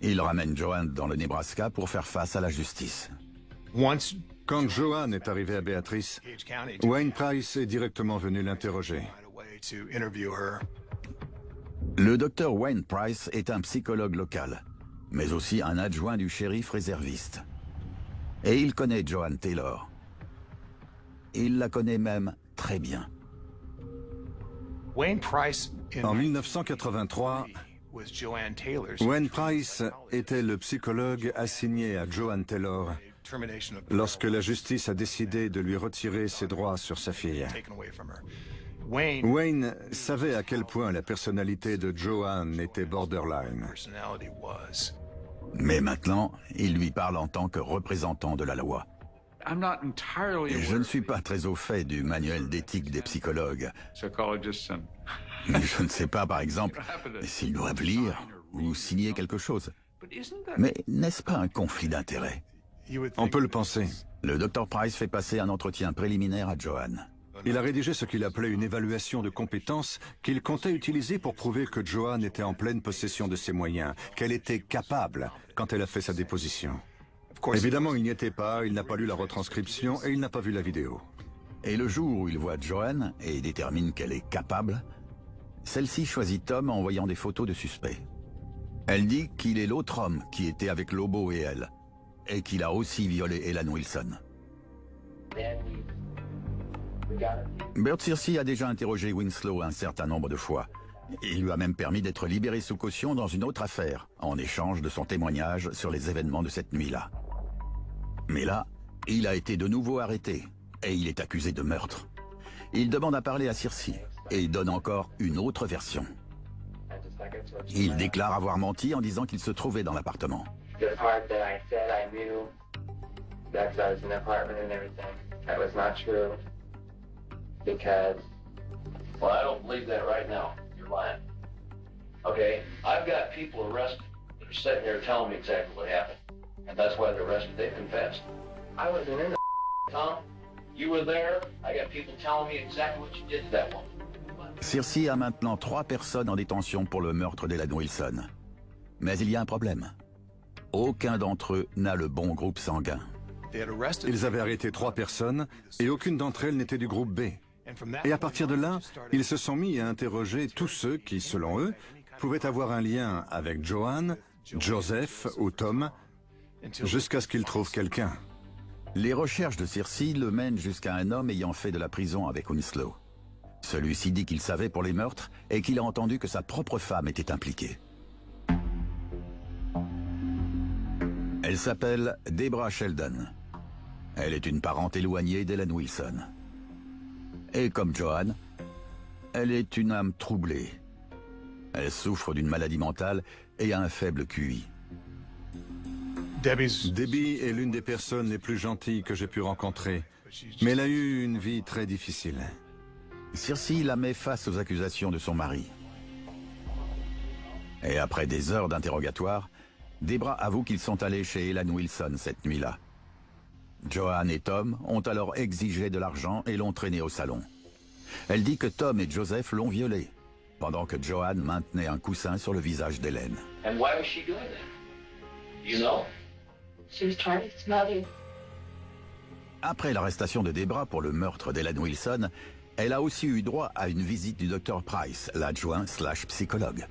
Il ramène Joanne dans le Nebraska pour faire face à la justice. Quand Joanne est arrivée à Beatrice, Wayne Price est directement venu l'interroger. Le docteur Wayne Price est un psychologue local, mais aussi un adjoint du shérif réserviste. Et il connaît Joanne Taylor. Il la connaît même très bien. En 1983, Wayne Price était le psychologue assigné à Joanne Taylor lorsque la justice a décidé de lui retirer ses droits sur sa fille. Wayne savait à quel point la personnalité de Joanne était borderline. Mais maintenant, il lui parle en tant que représentant de la loi. Et je ne suis pas très au fait du manuel d'éthique des psychologues. Je ne sais pas, par exemple, s'ils doivent lire ou signer quelque chose. Mais n'est-ce pas un conflit d'intérêts? On peut le penser. Le Dr Price fait passer un entretien préliminaire à Joanne. Il a rédigé ce qu'il appelait une évaluation de compétences qu'il comptait utiliser pour prouver que Joanne était en pleine possession de ses moyens, qu'elle était capable quand elle a fait sa déposition. Évidemment, il n'y était pas, il n'a pas lu la retranscription et il n'a pas vu la vidéo. Et le jour où il voit Joanne et détermine qu'elle est capable, celle-ci choisit Tom en voyant des photos de suspects. Elle dit qu'il est l'autre homme qui était avec Lobo et elle, et qu'il a aussi violé Helen Wilson. Bert Searcy a déjà interrogé Winslow un certain nombre de fois. Il lui a même permis d'être libéré sous caution dans une autre affaire, en échange de son témoignage sur les événements de cette nuit-là. Mais là, il a été de nouveau arrêté, et il est accusé de meurtre. Il demande à parler à Searcy, et donne encore une autre version. Il déclare avoir menti en disant qu'il se trouvait dans l'appartement. The part that I said I knew that I was in the apartment and everything, that was not true. Because, well, I don't believe that right now. You're lying. Okay, I've got people arrested that are sitting here telling me exactly what happened. And that's why they're arrested. They confessed. I wasn't in the Tom. You were there. I got people telling me exactly what you did to that woman. Searcy a maintenant 3 personnes en détention pour le meurtre d'Helen Wilson. Mais il y a un problème. Aucun d'entre eux n'a le bon groupe sanguin. Ils avaient arrêté 3 personnes et aucune d'entre elles n'était du groupe B. Et à partir de là, ils se sont mis à interroger tous ceux qui, selon eux, pouvaient avoir un lien avec Joanne, Joseph ou Tom, jusqu'à ce qu'ils trouvent quelqu'un. Les recherches de Searcy le mènent jusqu'à un homme ayant fait de la prison avec Winslow. Celui-ci dit qu'il savait pour les meurtres et qu'il a entendu que sa propre femme était impliquée. Elle s'appelle Debra Sheldon. Elle est une parente éloignée d'Ellen Wilson. Et comme Joanne, elle est une âme troublée. Elle souffre d'une maladie mentale et a un faible QI. Debbie est l'une des personnes les plus gentilles que j'ai pu rencontrer, mais elle a eu une vie très difficile. Circe la met face aux accusations de son mari. Et après des heures d'interrogatoire, Debra avoue qu'ils sont allés chez Ellen Wilson cette nuit-là. Joanne et Tom ont alors exigé de l'argent et l'ont traîné au salon. Elle dit que Tom et Joseph l'ont violée, pendant que Joanne maintenait un coussin sur le visage d'Hélène. Après l'arrestation de Debra pour le meurtre d'Ellen Wilson, elle a aussi eu droit à une visite du Dr Price, l'adjoint/psychologue.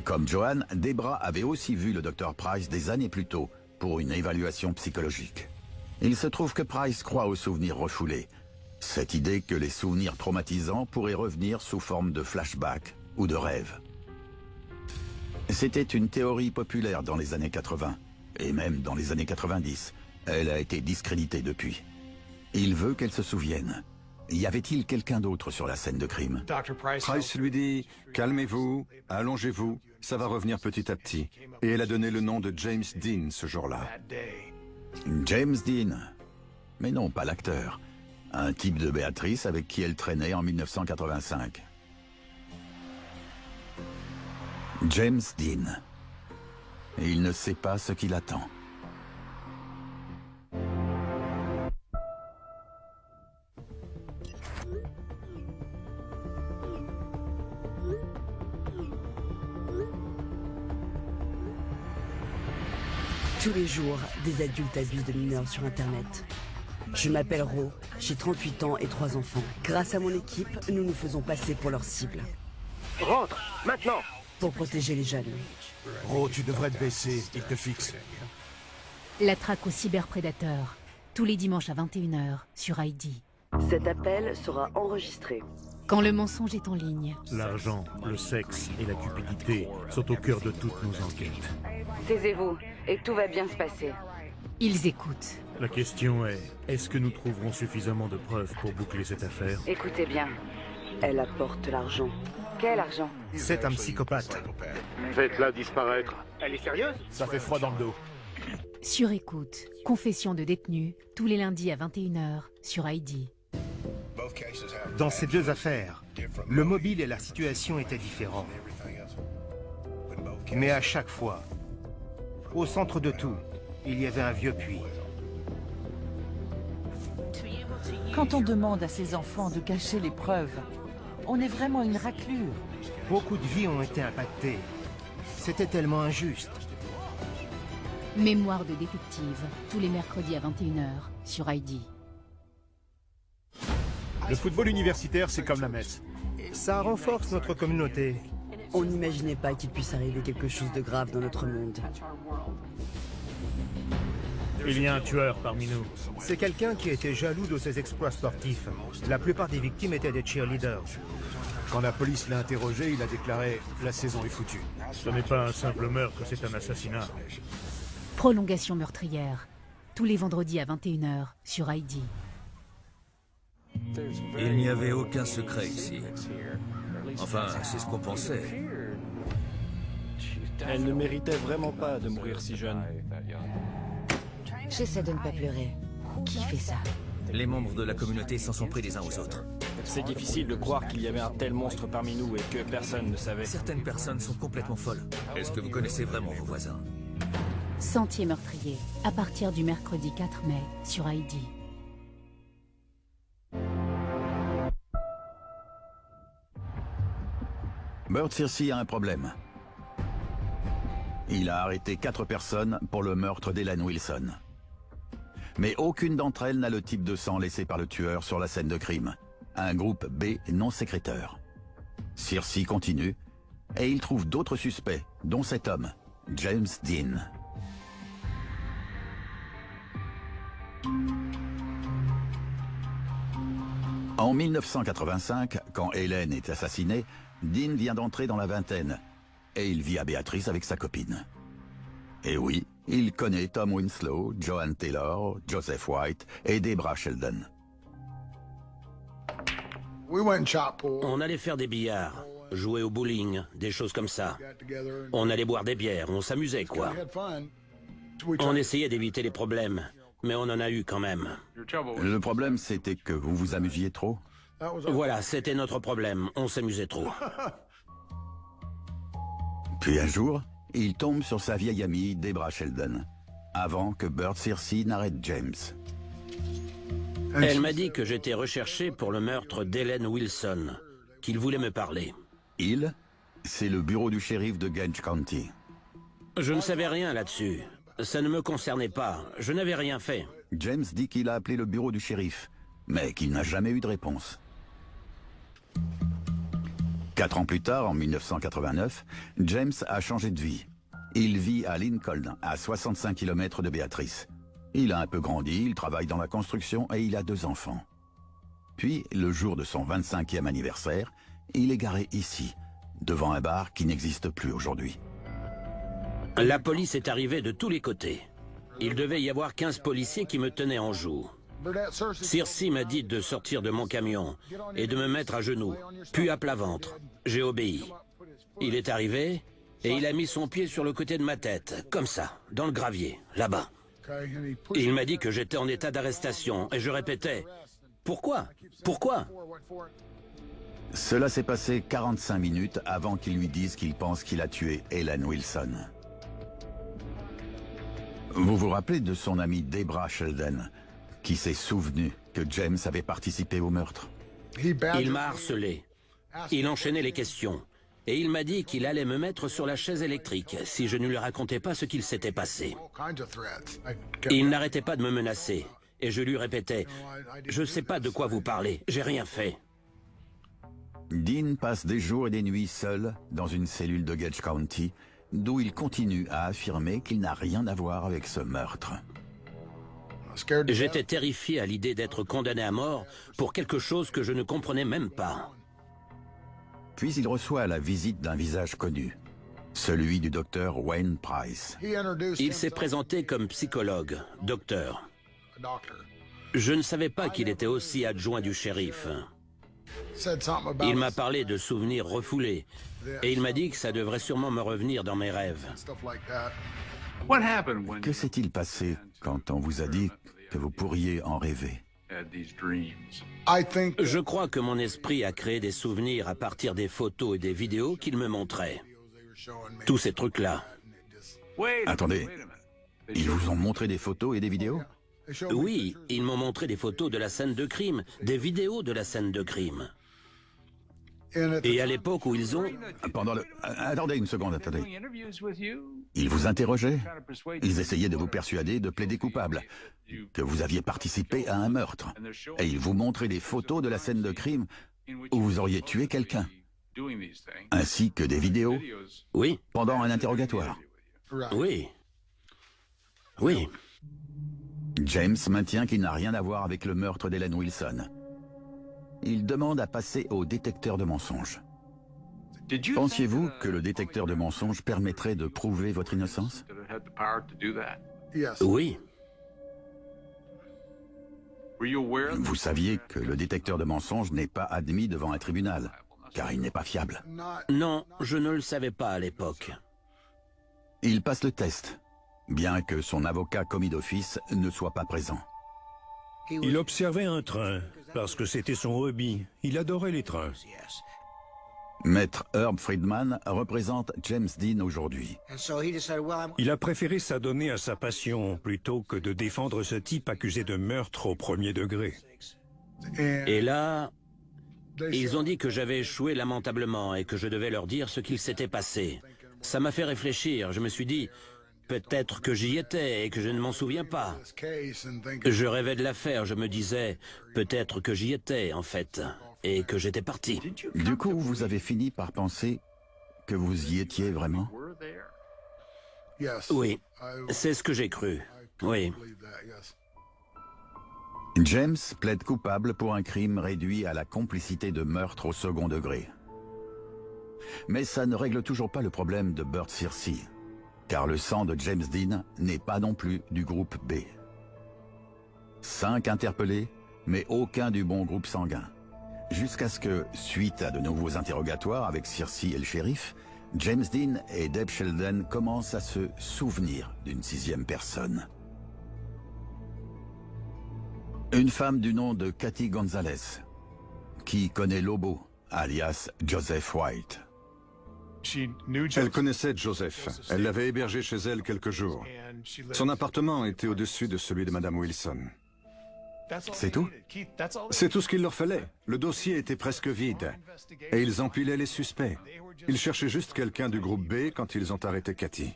Comme Joanne, Debra avait aussi vu le Dr Price des années plus tôt pour une évaluation psychologique. Il se trouve que Price croit aux souvenirs refoulés. Cette idée que les souvenirs traumatisants pourraient revenir sous forme de flashbacks ou de rêves. C'était une théorie populaire dans les années 80, et même dans les années 90. Elle a été discréditée depuis. Il veut qu'elle se souvienne. Y avait-il quelqu'un d'autre sur la scène de crime? Price lui dit « Calmez-vous, allongez-vous, ça va revenir petit à petit ». Et elle a donné le nom de James Dean ce jour-là. James Dean? Mais non, pas l'acteur. Un type de Béatrice avec qui elle traînait en 1985. James Dean. Et il ne sait pas ce qui l'attend. Tous les jours, des adultes abusent de mineurs sur Internet. Je m'appelle Ro, j'ai 38 ans et 3 enfants. Grâce à mon équipe, nous nous faisons passer pour leur cible. Rentre, maintenant! Pour protéger les jeunes. Ro, tu devrais te baisser, il te fixe. La traque aux cyberprédateurs, tous les dimanches à 21h sur ID. Cet appel sera enregistré. Quand le mensonge est en ligne. L'argent, le sexe et la cupidité sont au cœur de toutes nos enquêtes. Taisez-vous, et tout va bien se passer. Ils écoutent. La question est-ce que nous trouverons suffisamment de preuves pour boucler cette affaire? Écoutez bien, elle apporte l'argent. Quel argent? C'est un psychopathe. Faites-la disparaître. Elle est sérieuse? Ça fait froid dans le dos. Sur écoute, confession de détenus, tous les lundis à 21h sur ID. Dans ces deux affaires, le mobile et la situation étaient différents. Mais à chaque fois, au centre de tout, il y avait un vieux puits. Quand on demande à ces enfants de cacher les preuves, on est vraiment une raclure. Beaucoup de vies ont été impactées. C'était tellement injuste. Mémoire de détective, tous les mercredis à 21h sur ID. Le football universitaire, c'est comme la messe. Ça renforce notre communauté. On n'imaginait pas qu'il puisse arriver quelque chose de grave dans notre monde. Il y a un tueur parmi nous. C'est quelqu'un qui était jaloux de ses exploits sportifs. La plupart des victimes étaient des cheerleaders. Quand la police l'a interrogé, il a déclaré « La saison est foutue ». Ce n'est pas un simple meurtre, c'est un assassinat. Prolongation meurtrière, tous les vendredis à 21h sur ID. Il n'y avait aucun secret ici. Enfin, c'est ce qu'on pensait. Elle ne méritait vraiment pas de mourir si jeune. J'essaie de ne pas pleurer. Qui fait ça? Les membres de la communauté s'en sont pris les uns aux autres. C'est difficile de croire qu'il y avait un tel monstre parmi nous et que personne ne savait. Certaines personnes sont complètement folles. Est-ce que vous connaissez vraiment vos voisins? Sentier meurtrier, à partir du mercredi 4 mai sur ID. Burt Searcy a un problème. Il a arrêté 4 personnes pour le meurtre d'Ellen Wilson. Mais aucune d'entre elles n'a le type de sang laissé par le tueur sur la scène de crime. Un groupe B non sécréteur. Searcy continue et il trouve d'autres suspects, dont cet homme, James Dean. En 1985, quand Hélène est assassinée, Dean vient d'entrer dans la vingtaine et il vit à Béatrice avec sa copine. Et oui, il connaît Tom Winslow, Joanne Taylor, Joseph White et Debra Sheldon. On allait faire des billards, jouer au bowling, des choses comme ça. On allait boire des bières, on s'amusait quoi. On essayait d'éviter les problèmes, mais on en a eu quand même. Le problème, c'était que vous vous amusiez trop? Voilà, c'était notre problème, on s'amusait trop. Puis un jour, il tombe sur sa vieille amie Debra Sheldon, avant que Bert Searcy n'arrête James. Elle m'a dit que j'étais recherché pour le meurtre d'Hélène Wilson, qu'il voulait me parler. Il, c'est le bureau du shérif de Gage County. Je ne savais rien là-dessus. Ça ne me concernait pas. Je n'avais rien fait. James dit qu'il a appelé le bureau du shérif, mais qu'il n'a jamais eu de réponse. 4 ans plus tard, en 1989, James a changé de vie. Il vit à Lincoln, à 65 km de Béatrice. Il a un peu grandi, il travaille dans la construction et il a 2 enfants. Puis, le jour de son 25e anniversaire, il est garé ici, devant un bar qui n'existe plus aujourd'hui. La police est arrivée de tous les côtés. Il devait y avoir 15 policiers qui me tenaient en joue. Searcy m'a dit de sortir de mon camion et de me mettre à genoux, puis à plat ventre. J'ai obéi. Il est arrivé et il a mis son pied sur le côté de ma tête, comme ça, dans le gravier, là-bas. Il m'a dit que j'étais en état d'arrestation et je répétais « Pourquoi? Pourquoi ?» Cela s'est passé 45 minutes avant qu'il lui dise qu'il pense qu'il a tué Hélène Wilson. Vous vous rappelez de son amie Debra Sheldon, qui s'est souvenu que James avait participé au meurtre? Il m'a harcelé. Il enchaînait les questions. Et il m'a dit qu'il allait me mettre sur la chaise électrique si je ne lui racontais pas ce qu'il s'était passé. Il n'arrêtait pas de me menacer. Et je lui répétais « Je ne sais pas de quoi vous parlez, j'ai rien fait. » Dean passe des jours et des nuits seul dans une cellule de Gage County, d'où il continue à affirmer qu'il n'a rien à voir avec ce meurtre. J'étais terrifié à l'idée d'être condamné à mort pour quelque chose que je ne comprenais même pas. Puis il reçoit la visite d'un visage connu, celui du docteur Wayne Price. Il s'est présenté comme psychologue, docteur. Je ne savais pas qu'il était aussi adjoint du shérif. Il m'a parlé de souvenirs refoulés, et il m'a dit que ça devrait sûrement me revenir dans mes rêves. Que s'est-il passé quand on vous a dit que vous pourriez en rêver? Je crois que mon esprit a créé des souvenirs à partir des photos et des vidéos qu'il me montrait. Tous ces trucs-là. Attendez, ils vous ont montré des photos et des vidéos? Oui, ils m'ont montré des photos de la scène de crime, des vidéos de la scène de crime. Et à l'époque où ils ont... Attendez une seconde, attendez. Ils vous interrogeaient? Ils essayaient de vous persuader de plaider coupable, que vous aviez participé à un meurtre. Et ils vous montraient des photos de la scène de crime où vous auriez tué quelqu'un. Ainsi que des vidéos? Oui. Pendant un interrogatoire? Oui. Oui. James maintient qu'il n'a rien à voir avec le meurtre d'Hélène Wilson. Il demande à passer au détecteur de mensonges. Pensiez-vous que le détecteur de mensonges permettrait de prouver votre innocence? Oui. Vous saviez que le détecteur de mensonges n'est pas admis devant un tribunal, car il n'est pas fiable. Non, je ne le savais pas à l'époque. Il passe le test, bien que son avocat commis d'office ne soit pas présent. Il observait un train, parce que c'était son hobby. Il adorait les trains. Maître Herb Friedman représente James Dean aujourd'hui. Il a préféré s'adonner à sa passion plutôt que de défendre ce type accusé de meurtre au premier degré. Et là, ils ont dit que j'avais échoué lamentablement et que je devais leur dire ce qu'il s'était passé. Ça m'a fait réfléchir. Je me suis dit, peut-être que j'y étais et que je ne m'en souviens pas. Je rêvais de l'affaire. Je me disais, peut-être que j'y étais en fait. Et que j'étais parti. Du coup, vous avez fini par penser que vous y étiez vraiment? Oui, c'est ce que j'ai cru. Oui. James plaide coupable pour un crime réduit à la complicité de meurtre au second degré. Mais ça ne règle toujours pas le problème de Burt Searcy, car le sang de James Dean n'est pas non plus du groupe B. 5 interpellés, mais aucun du bon groupe sanguin. Jusqu'à ce que, suite à de nouveaux interrogatoires avec Searcy et le shérif, James Dean et Deb Sheldon commencent à se souvenir d'une 6e personne. Une femme du nom de Cathy Gonzalez, qui connaît Lobo, alias Joseph White. Elle connaissait Joseph. Elle l'avait hébergé chez elle quelques jours. Son appartement était au-dessus de celui de Madame Wilson. C'est tout? C'est tout ce qu'il leur fallait. Le dossier était presque vide. Et ils empilaient les suspects. Ils cherchaient juste quelqu'un du groupe B quand ils ont arrêté Cathy.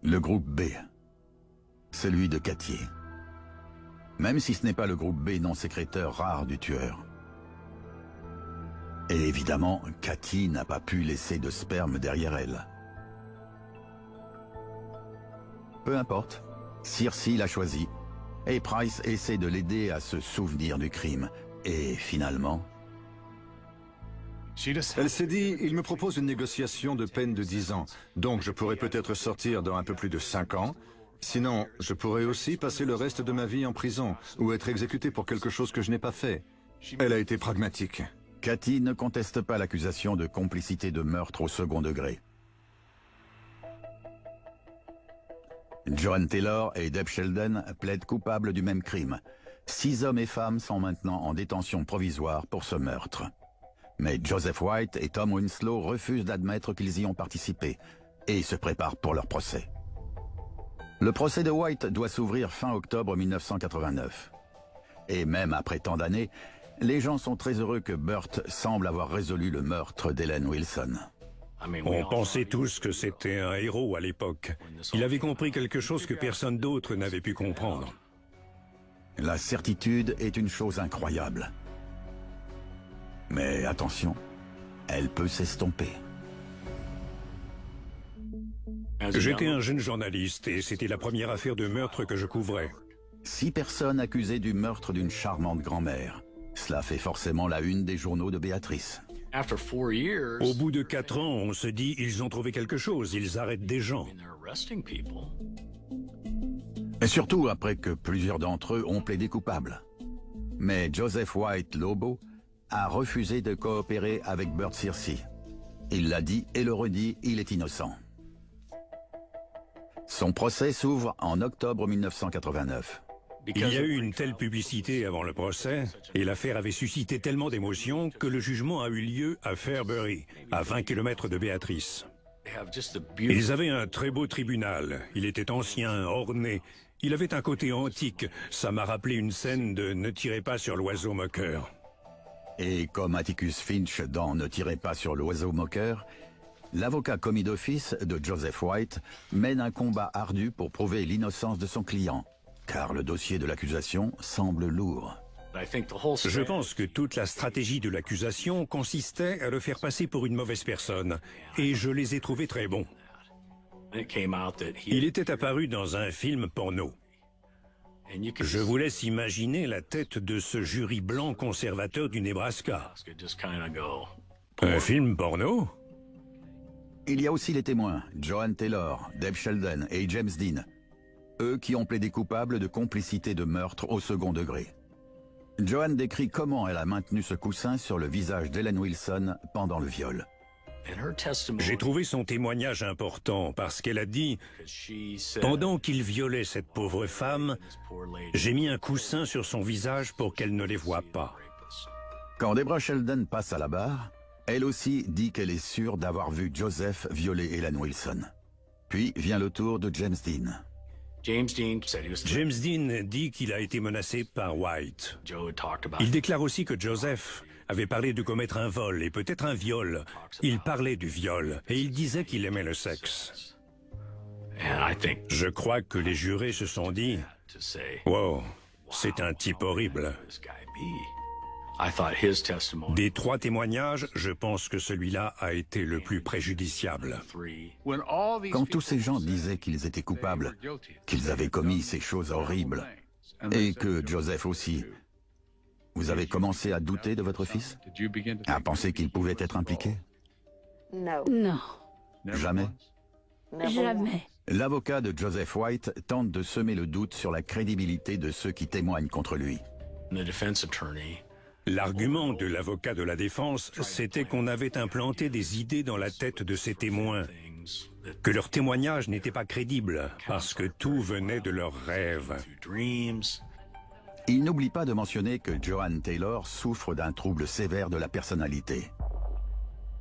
Le groupe B. Celui de Cathy. Même si ce n'est pas le groupe B non sécréteur rare du tueur. Et évidemment, Cathy n'a pas pu laisser de sperme derrière elle. Peu importe, Searcy l'a choisi, et Price essaie de l'aider à se souvenir du crime. Et finalement... Elle s'est dit, il me propose une négociation de peine de 10 ans, donc je pourrais peut-être sortir dans un peu plus de 5 ans. Sinon, je pourrais aussi passer le reste de ma vie en prison, ou être exécuté pour quelque chose que je n'ai pas fait. Elle a été pragmatique. Cathy ne conteste pas l'accusation de complicité de meurtre au second degré. Joan Taylor et Deb Sheldon plaident coupables du même crime. 6 hommes et femmes sont maintenant en détention provisoire pour ce meurtre. Mais Joseph White et Tom Winslow refusent d'admettre qu'ils y ont participé et se préparent pour leur procès. Le procès de White doit s'ouvrir fin octobre 1989. Et même après tant d'années, les gens sont très heureux que Burt semble avoir résolu le meurtre d'Ellen Wilson. On pensait tous que c'était un héros à l'époque. Il avait compris quelque chose que personne d'autre n'avait pu comprendre. La certitude est une chose incroyable. Mais attention, elle peut s'estomper. J'étais un jeune journaliste et c'était la première affaire de meurtre que je couvrais. 6 personnes accusées du meurtre d'une charmante grand-mère. Cela fait forcément la une des journaux de Béatrice. Au bout de 4 ans, on se dit, ils ont trouvé quelque chose, ils arrêtent des gens. Et surtout après que plusieurs d'entre eux ont plaidé coupables. Mais Joseph White Lobo a refusé de coopérer avec Burt Searcy. Il l'a dit et le redit, il est innocent. Son procès s'ouvre en octobre 1989. Il y a eu une telle publicité avant le procès, et l'affaire avait suscité tellement d'émotions que le jugement a eu lieu à Fairbury, à 20 km de Béatrice. Ils avaient un très beau tribunal, il était ancien, orné, il avait un côté antique, ça m'a rappelé une scène de « Ne tirez pas sur l'oiseau moqueur ». Et comme Atticus Finch dans « Ne tirez pas sur l'oiseau moqueur », l'avocat commis d'office de Joseph White mène un combat ardu pour prouver l'innocence de son client, car le dossier de l'accusation semble lourd. Je pense que toute la stratégie de l'accusation consistait à le faire passer pour une mauvaise personne, et je les ai trouvés très bons. Il était apparu dans un film porno. Je vous laisse imaginer la tête de ce jury blanc conservateur du Nebraska. Un film porno ? Il y a aussi les témoins, Joan Taylor, Deb Sheldon et James Dean. Eux qui ont plaidé coupables de complicité de meurtre au second degré. Joan décrit comment elle a maintenu ce coussin sur le visage d'Ellen Wilson pendant le viol. J'ai trouvé son témoignage important parce qu'elle a dit « Pendant qu'il violait cette pauvre femme, j'ai mis un coussin sur son visage pour qu'elle ne les voie pas. » Quand Deborah Sheldon passe à la barre, elle aussi dit qu'elle est sûre d'avoir vu Joseph violer Ellen Wilson. Puis vient le tour de James Dean. James Dean dit qu'il a été menacé par White. Il déclare aussi que Joseph avait parlé de commettre un vol et peut-être un viol. Il parlait du viol et il disait qu'il aimait le sexe. Je crois que les jurés se sont dit « Wow, c'est un type horrible ». Des 3 témoignages, je pense que celui-là a été le plus préjudiciable. Quand tous ces gens disaient qu'ils étaient coupables, qu'ils avaient commis ces choses horribles, Et que Joseph aussi. Vous avez commencé à douter de votre fils? À penser qu'il pouvait être impliqué? Non, Jamais? jamais. L'avocat de Joseph White tente de semer le doute sur la crédibilité de ceux qui témoignent contre lui. L'argument de l'avocat de la défense, c'était qu'on avait implanté des idées dans la tête de ces témoins, que leur témoignage n'était pas crédible, parce que tout venait de leurs rêves. Il n'oublie pas de mentionner que Joanne Taylor souffre d'un trouble sévère de la personnalité.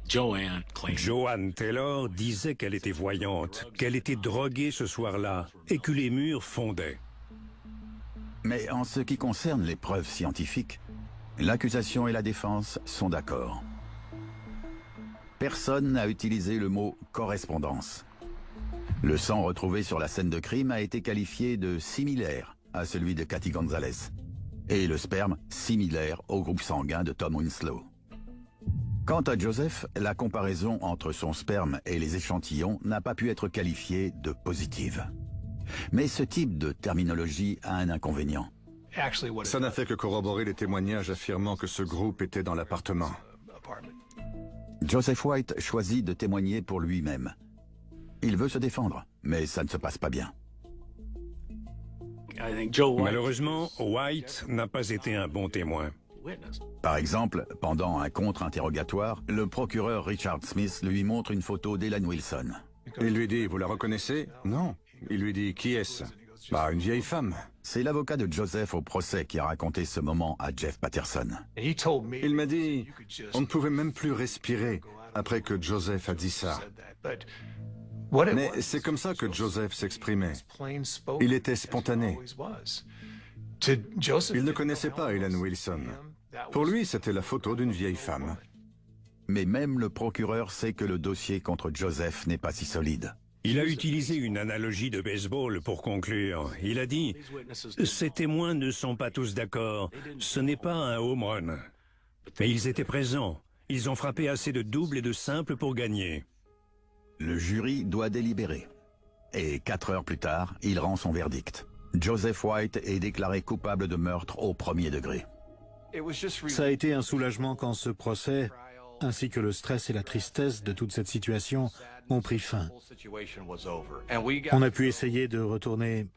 Joanne Taylor disait qu'elle était voyante, qu'elle était droguée ce soir-là, et que les murs fondaient. Mais en ce qui concerne les preuves scientifiques, l'accusation et la défense sont d'accord. Personne n'a utilisé le mot « correspondance ». Le sang retrouvé sur la scène de crime a été qualifié de similaire à celui de Cathy Gonzalez, et le sperme similaire au groupe sanguin de Tom Winslow. Quant à Joseph, la comparaison entre son sperme et les échantillons n'a pas pu être qualifiée de positive. Mais ce type de terminologie a un inconvénient. Ça n'a fait que corroborer les témoignages affirmant que ce groupe était dans l'appartement. Joseph White choisit de témoigner pour lui-même. Il veut se défendre, mais ça ne se passe pas bien. Malheureusement, White n'a pas été un bon témoin. Par exemple, pendant un contre-interrogatoire, le procureur Richard Smith lui montre une photo d'Ellen Wilson. Il lui dit « Vous la reconnaissez ?» Non. Il lui dit « Qui est-ce » ? « Bah, une vieille femme. » C'est l'avocat de Joseph au procès qui a raconté ce moment à Jeff Patterson. Il m'a dit « On ne pouvait même plus respirer après que Joseph a dit ça. » Mais c'est comme ça que Joseph s'exprimait. Il était spontané. Il ne connaissait pas Ellen Wilson. Pour lui, c'était la photo d'une vieille femme. Mais même le procureur sait que le dossier contre Joseph n'est pas si solide. Il a utilisé une analogie de baseball pour conclure. Il a dit « Ces témoins ne sont pas tous d'accord. Ce n'est pas un home run. Mais ils étaient présents. Ils ont frappé assez de doubles et de simples pour gagner. » Le jury doit délibérer. Et 4 heures plus tard, il rend son verdict. Joseph White est déclaré coupable de meurtre au 1er degré. Ça a été un soulagement quand ce procès, ainsi que le stress et la tristesse de toute cette situation, ont pris fin. On a pu essayer de retourner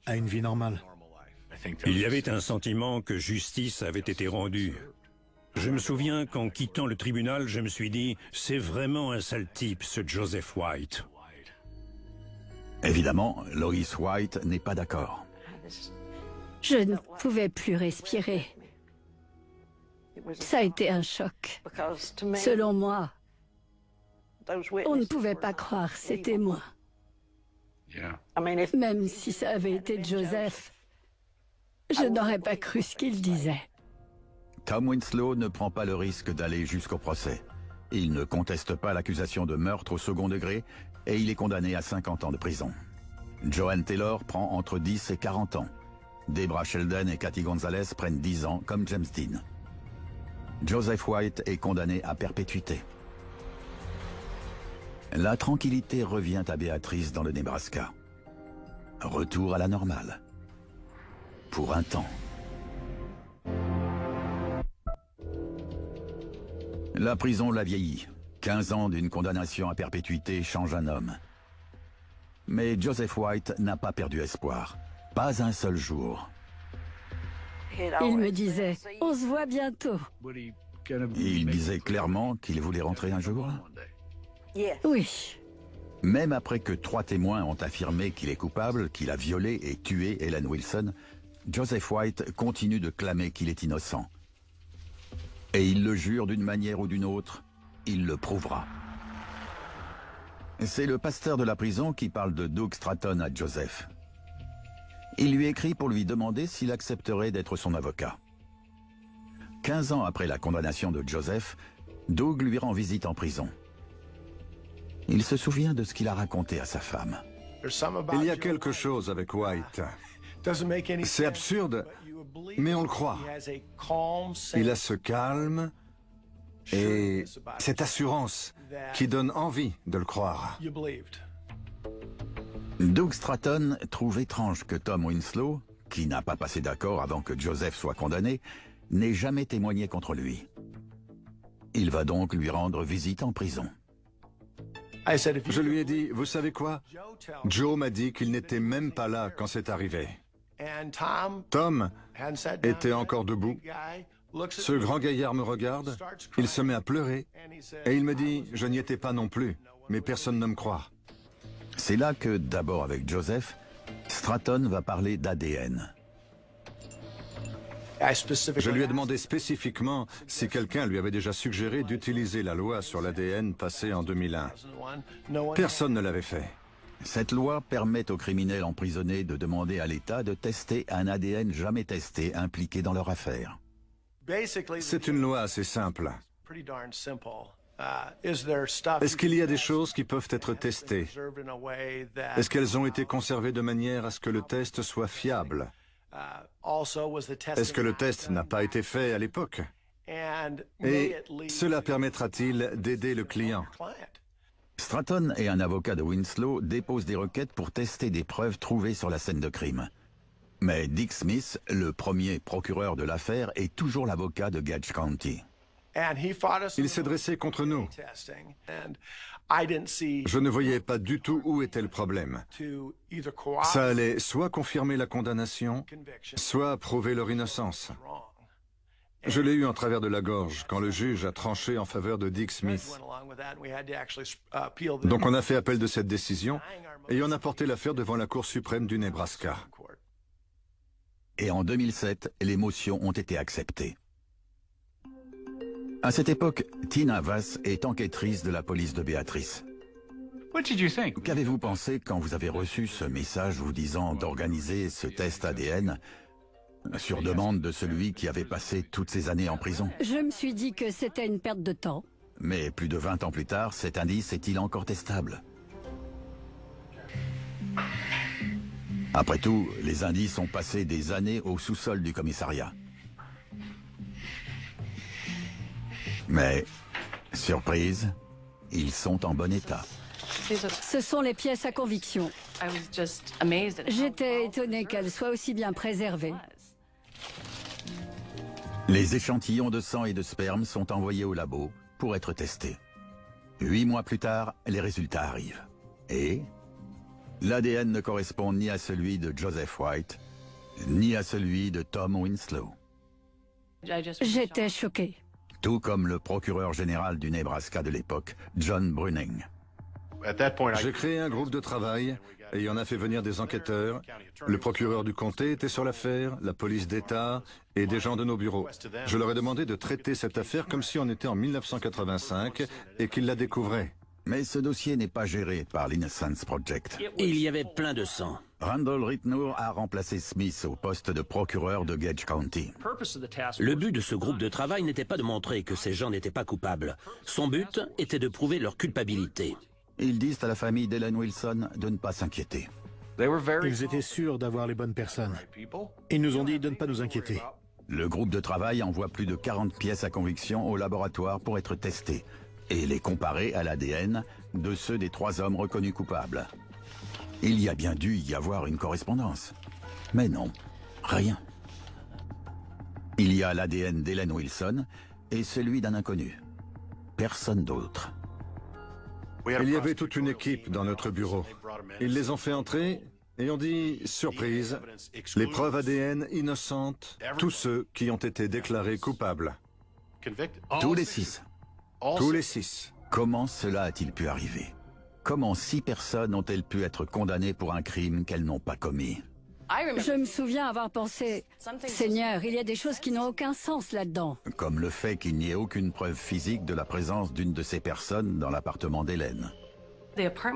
à une vie normale. Il y avait un sentiment que justice avait été rendue. Je me souviens qu'en quittant le tribunal, je me suis dit « C'est vraiment un sale type, ce Joseph White. » Évidemment, Lois White n'est pas d'accord. Je ne pouvais plus respirer. Ça a été un choc. Selon moi, on ne pouvait pas croire ces témoins. Même si ça avait été Joseph, je n'aurais pas cru ce qu'il disait. Tom Winslow ne prend pas le risque d'aller jusqu'au procès. Il ne conteste pas l'accusation de meurtre au 2e degré et il est condamné à 50 ans de prison. Joanne Taylor prend entre 10 et 40 ans. Debra Sheldon et Cathy Gonzalez prennent 10 ans comme James Dean. Joseph White est condamné à perpétuité. La tranquillité revient à Béatrice dans le Nebraska. Retour à la normale. Pour un temps. La prison l'a vieilli. 15 ans d'une condamnation à perpétuité change un homme. Mais Joseph White n'a pas perdu espoir. Pas un seul jour. Il me disait, on se voit bientôt. Il disait clairement qu'il voulait rentrer un jour. Oui. Même après que 3 témoins ont affirmé qu'il est coupable, qu'il a violé et tué Ellen Wilson, Joseph White continue de clamer qu'il est innocent. Et il le jure d'une manière ou d'une autre, il le prouvera. C'est le pasteur de la prison qui parle de Doug Stratton à Joseph. Il lui écrit pour lui demander s'il accepterait d'être son avocat. 15 ans après la condamnation de Joseph, Doug lui rend visite en prison. Il se souvient de ce qu'il a raconté à sa femme. Il y a quelque chose avec White. C'est absurde, mais on le croit. Il a ce calme et cette assurance qui donne envie de le croire. Doug Stratton trouve étrange que Tom Winslow, qui n'a pas passé d'accord avant que Joseph soit condamné, n'ait jamais témoigné contre lui. Il va donc lui rendre visite en prison. Je lui ai dit, vous savez quoi? Joe m'a dit qu'il n'était même pas là quand c'est arrivé. Tom était encore debout. Ce grand gaillard me regarde, il se met à pleurer et il me dit, je n'y étais pas non plus, mais personne ne me croit. C'est là que, d'abord avec Joseph, Stratton va parler d'ADN. Je lui ai demandé spécifiquement si quelqu'un lui avait déjà suggéré d'utiliser la loi sur l'ADN passée en 2001. Personne ne l'avait fait. Cette loi permet aux criminels emprisonnés de demander à l'État de tester un ADN jamais testé impliqué dans leur affaire. C'est une loi assez simple. Est-ce qu'il y a des choses qui peuvent être testées? Est-ce qu'elles ont été conservées de manière à ce que le test soit fiable? Est-ce que le test n'a pas été fait à l'époque? Et cela permettra-t-il d'aider le client? Stratton et un avocat de Winslow déposent des requêtes pour tester des preuves trouvées sur la scène de crime. Mais Dick Smith, le premier procureur de l'affaire, est toujours l'avocat de Gage County. Il s'est dressé contre nous. Je ne voyais pas du tout où était le problème. Ça allait soit confirmer la condamnation, soit prouver leur innocence. Je l'ai eu en travers de la gorge quand le juge a tranché en faveur de Dick Smith. Donc on a fait appel de cette décision et on a porté l'affaire devant la Cour suprême du Nebraska. Et en 2007, les motions ont été acceptées. À cette époque, Tina Vass est enquêtrice de la police de Béatrice. Qu'avez-vous pensé quand vous avez reçu ce message vous disant d'organiser ce test ADN sur demande de celui qui avait passé toutes ces années en prison? Je me suis dit que c'était une perte de temps. Mais plus de 20 ans plus tard, cet indice est-il encore testable? Après tout, les indices ont passé des années au sous-sol du commissariat. Mais, surprise, ils sont en bon état. Ce sont les pièces à conviction. J'étais étonnée qu'elles soient aussi bien préservées. Les échantillons de sang et de sperme sont envoyés au labo pour être testés. 8 mois plus tard, les résultats arrivent. Et l'ADN ne correspond ni à celui de Joseph White, ni à celui de Tom Winslow. J'étais choquée. Tout comme le procureur général du Nebraska de l'époque, John Brunning. J'ai créé un groupe de travail et on a fait venir des enquêteurs. Le procureur du comté était sur l'affaire, la police d'État et des gens de nos bureaux. Je leur ai demandé de traiter cette affaire comme si on était en 1985 et qu'ils la découvraient. Mais ce dossier n'est pas géré par l'Innocence Project. Il y avait plein de sang. Randall Ritnour a remplacé Smith au poste de procureur de Gage County. Le but de ce groupe de travail n'était pas de montrer que ces gens n'étaient pas coupables. Son but était de prouver leur culpabilité. Ils disent à la famille d'Ellen Wilson de ne pas s'inquiéter. Ils étaient sûrs d'avoir les bonnes personnes. Ils nous ont dit de ne pas nous inquiéter. Le groupe de travail envoie plus de 40 pièces à conviction au laboratoire pour être testées et les comparer à l'ADN de ceux des 3 hommes reconnus coupables. Il y a bien dû y avoir une correspondance. Mais non, rien. Il y a l'ADN d'Ellen Wilson et celui d'un inconnu. Personne d'autre. Il y avait toute une équipe dans notre bureau. Ils les ont fait entrer et ont dit, surprise, les preuves ADN innocentes, tous ceux qui ont été déclarés coupables. Tous les 6. Tous les 6. Comment cela a-t-il pu arriver? Comment 6 personnes ont-elles pu être condamnées pour un crime qu'elles n'ont pas commis? Je me souviens avoir pensé, Seigneur, il y a des choses qui n'ont aucun sens là-dedans. Comme le fait qu'il n'y ait aucune preuve physique de la présence d'une de ces personnes dans l'appartement d'Hélène.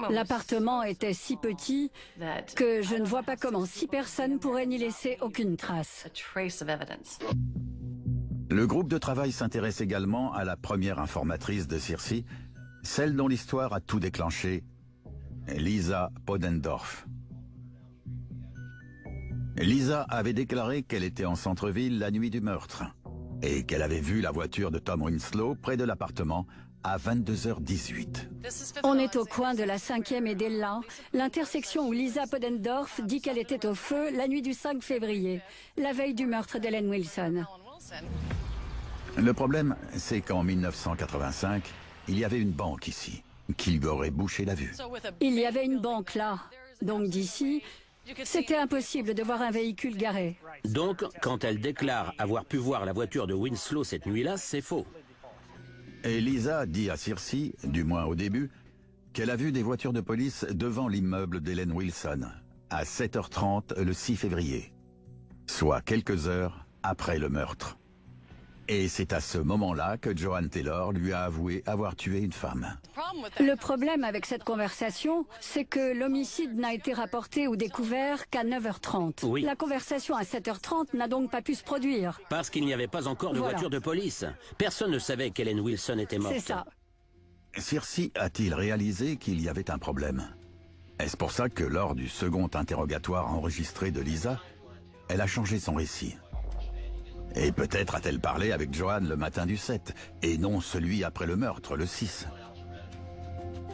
L'appartement était si petit que je ne vois pas comment 6 personnes pourraient n'y laisser aucune trace. Le groupe de travail s'intéresse également à la première informatrice de Searcy, celle dont l'histoire a tout déclenché, Lisa Podendorf. Lisa avait déclaré qu'elle était en centre-ville la nuit du meurtre. et qu'elle avait vu la voiture de Tom Winslow près de l'appartement à 22h18. On est au coin de la 5e et d'Ella, l'intersection où Lisa Podendorf dit qu'elle était au feu la nuit du 5 février, la veille du meurtre d'Ellen Wilson. Le problème, c'est qu'en 1985, il y avait une banque ici, qui lui aurait bouché la vue. Il y avait une banque là, donc d'ici, c'était impossible de voir un véhicule garé. Donc, quand elle déclare avoir pu voir la voiture de Winslow cette nuit-là, c'est faux. Et Lisa dit à Circe, du moins au début, qu'elle a vu des voitures de police devant l'immeuble d'Ellen Wilson, à 7h30 le 6 février, soit quelques heures après le meurtre. Et c'est à ce moment-là que Joanne Taylor lui a avoué avoir tué une femme. Le problème avec cette conversation, c'est que l'homicide n'a été rapporté ou découvert qu'à 9h30. Oui. La conversation à 7h30 n'a donc pas pu se produire. Parce qu'il n'y avait pas encore de voiture de police. Personne ne savait qu'Ellen Wilson était morte. C'est ça. Circe a-t-il réalisé qu'il y avait un problème? Est-ce pour ça que lors du second interrogatoire enregistré de Lisa, elle a changé son récit? Et peut-être a-t-elle parlé avec Joanne le matin du 7, et non celui après le meurtre, le 6.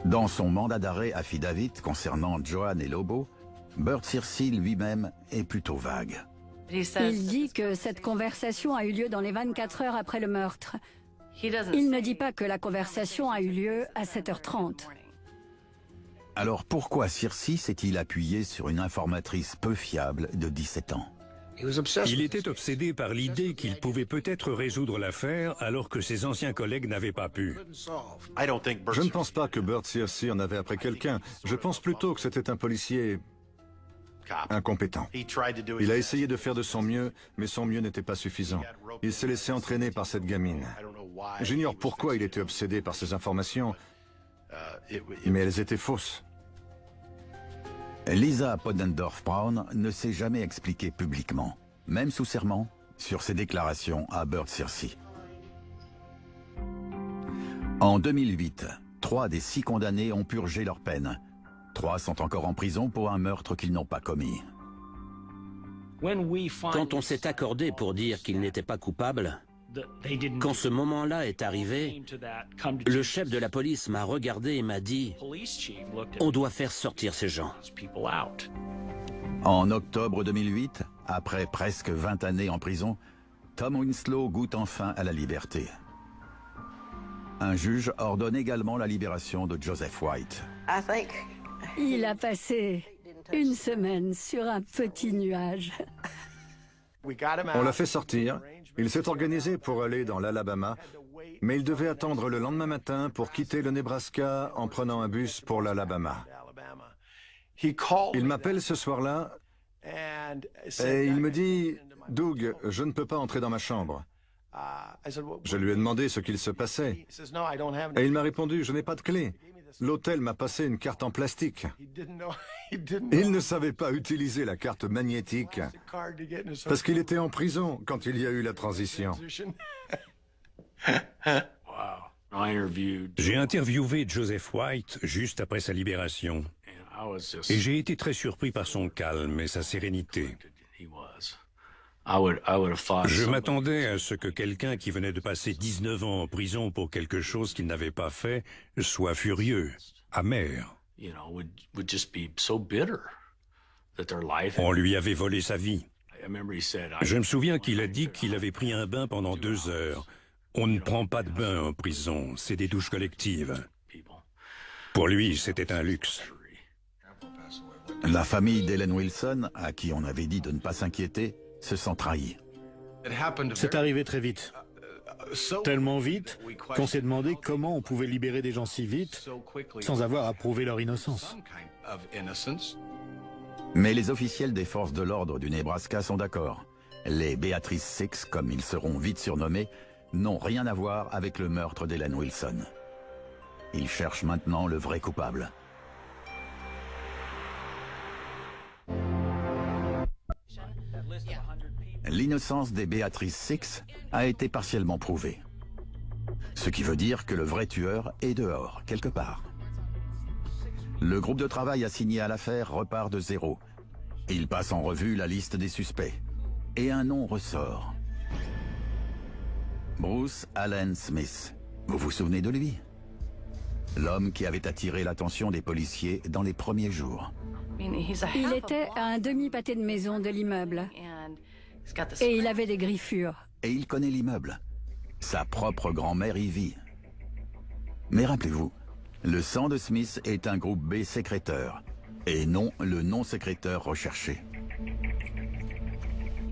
Dans son mandat d'arrêt affidavit concernant Joanne et Lobo, Burt Circe lui-même est plutôt vague. Il dit que cette conversation a eu lieu dans les 24 heures après le meurtre. Il ne dit pas que la conversation a eu lieu à 7h30. Alors pourquoi Circe s'est-il appuyé sur une informatrice peu fiable de 17 ans? Il était obsédé par l'idée qu'il pouvait peut-être résoudre l'affaire alors que ses anciens collègues n'avaient pas pu. Je ne pense pas que Burt Circe en avait après quelqu'un. Je pense plutôt que c'était un policier incompétent. Il a essayé de faire de son mieux, mais son mieux n'était pas suffisant. Il s'est laissé entraîner par cette gamine. J'ignore pourquoi il était obsédé par ces informations, mais elles étaient fausses. Lisa Podendorf-Brown ne s'est jamais expliquée publiquement, même sous serment, sur ses déclarations à Burt Circe. En 2008, 3 des 6 condamnés ont purgé leur peine. 3 sont encore en prison pour un meurtre qu'ils n'ont pas commis. Quand on s'est accordé pour dire qu'il n'était pas coupable, quand ce moment-là est arrivé, le chef de la police m'a regardé et m'a dit « On doit faire sortir ces gens ». En octobre 2008, après presque 20 années en prison, Tom Winslow goûte enfin à la liberté. Un juge ordonne également la libération de Joseph White. Il a passé une semaine sur un petit nuage. On l'a fait sortir. Il s'est organisé pour aller dans l'Alabama, mais il devait attendre le lendemain matin pour quitter le Nebraska en prenant un bus pour l'Alabama. Il m'appelle ce soir-là et il me dit « Doug, je ne peux pas entrer dans ma chambre ». Je lui ai demandé ce qu'il se passait et il m'a répondu « Je n'ai pas de clé. L'hôtel m'a passé une carte en plastique ». Il ne savait pas utiliser la carte magnétique parce qu'il était en prison quand il y a eu la transition. J'ai interviewé Joseph White juste après sa libération. Et j'ai été très surpris par son calme et sa sérénité. Je m'attendais à ce que quelqu'un qui venait de passer 19 ans en prison pour quelque chose qu'il n'avait pas fait soit furieux, amer. On lui avait volé sa vie. Je me souviens qu'il a dit qu'il avait pris un bain pendant 2 heures. On ne prend pas de bain en prison, c'est des douches collectives. Pour lui, c'était un luxe. La famille d'Ellen Wilson, à qui on avait dit de ne pas s'inquiéter, se sent trahie. C'est arrivé très vite. Tellement vite qu'on s'est demandé comment on pouvait libérer des gens si vite sans avoir à prouver leur innocence. Mais les officiels des forces de l'ordre du Nebraska sont d'accord. Les Beatrice Six, comme ils seront vite surnommés, n'ont rien à voir avec le meurtre d'Ellen Wilson. Ils cherchent maintenant le vrai coupable. L'innocence des Beatrice Six a été partiellement prouvée. Ce qui veut dire que le vrai tueur est dehors, quelque part. Le groupe de travail assigné à l'affaire repart de zéro. Il passe en revue la liste des suspects. Et un nom ressort. Bruce Allen Smith. Vous vous souvenez de lui? L'homme qui avait attiré l'attention des policiers dans les premiers jours. Il était à un demi-pâté de maison de l'immeuble. Et il avait des griffures. Et il connaît l'immeuble. Sa propre grand-mère y vit. Mais rappelez-vous, le sang de Smith est un groupe B sécréteur, et non le non-sécréteur recherché.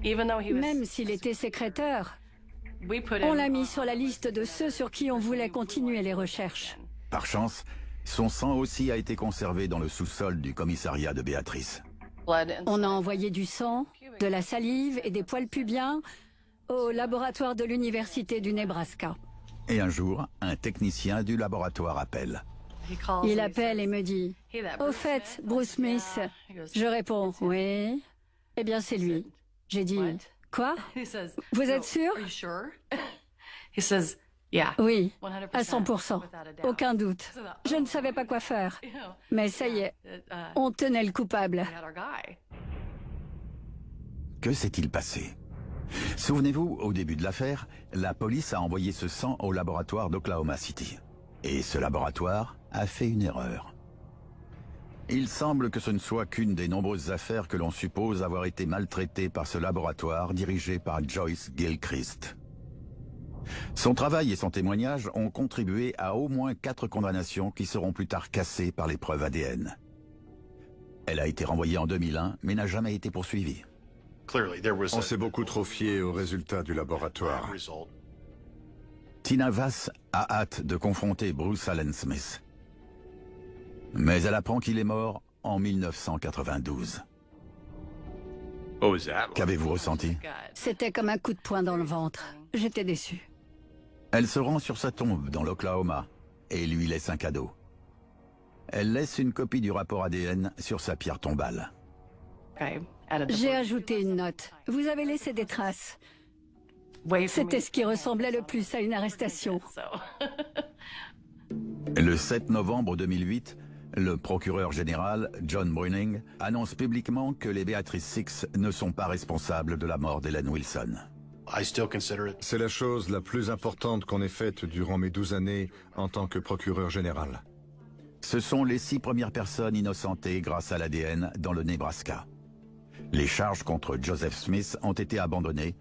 Même s'il était sécréteur, on l'a mis sur la liste de ceux sur qui on voulait continuer les recherches. Par chance, son sang aussi a été conservé dans le sous-sol du commissariat de Béatrice. On a envoyé du sang, de la salive et des poils pubiens au laboratoire de l'université du Nebraska. Et un jour, un technicien du laboratoire appelle. Il appelle et me dit « Au fait, Bruce Smith ?» Je réponds « Oui. » Eh bien, c'est lui. J'ai dit « Quoi? Vous êtes sûr? » Oui, à 100%. Aucun doute. Je ne savais pas quoi faire. Mais ça y est, on tenait le coupable. Que s'est-il passé? Souvenez-vous, au début de l'affaire, la police a envoyé ce sang au laboratoire d'Oklahoma City. Et ce laboratoire a fait une erreur. Il semble que ce ne soit qu'une des nombreuses affaires que l'on suppose avoir été maltraitées par ce laboratoire dirigé par Joyce Gilchrist. Son travail et son témoignage ont contribué à au moins 4 condamnations qui seront plus tard cassées par les preuves ADN. Elle a été renvoyée en 2001, mais n'a jamais été poursuivie. On s'est beaucoup trop fié aux résultats du laboratoire. Tina Vass a hâte de confronter Bruce Allen Smith. Mais elle apprend qu'il est mort en 1992. Qu'avez-vous ressenti? C'était comme un coup de poing dans le ventre. J'étais déçue. Elle se rend sur sa tombe dans l'Oklahoma et lui laisse un cadeau. Elle laisse une copie du rapport ADN sur sa pierre tombale. J'ai ajouté une note. Vous avez laissé des traces. C'était ce qui ressemblait le plus à une arrestation. Le 7 novembre 2008, le procureur général, John Browning, annonce publiquement que les Beatrice Six ne sont pas responsables de la mort d'Ellen Wilson. C'est la chose la plus importante qu'on ait faite durant mes 12 années en tant que procureur général. Ce sont les 6 premières personnes innocentées grâce à l'ADN dans le Nebraska. Les charges contre Joseph Smith ont été abandonnées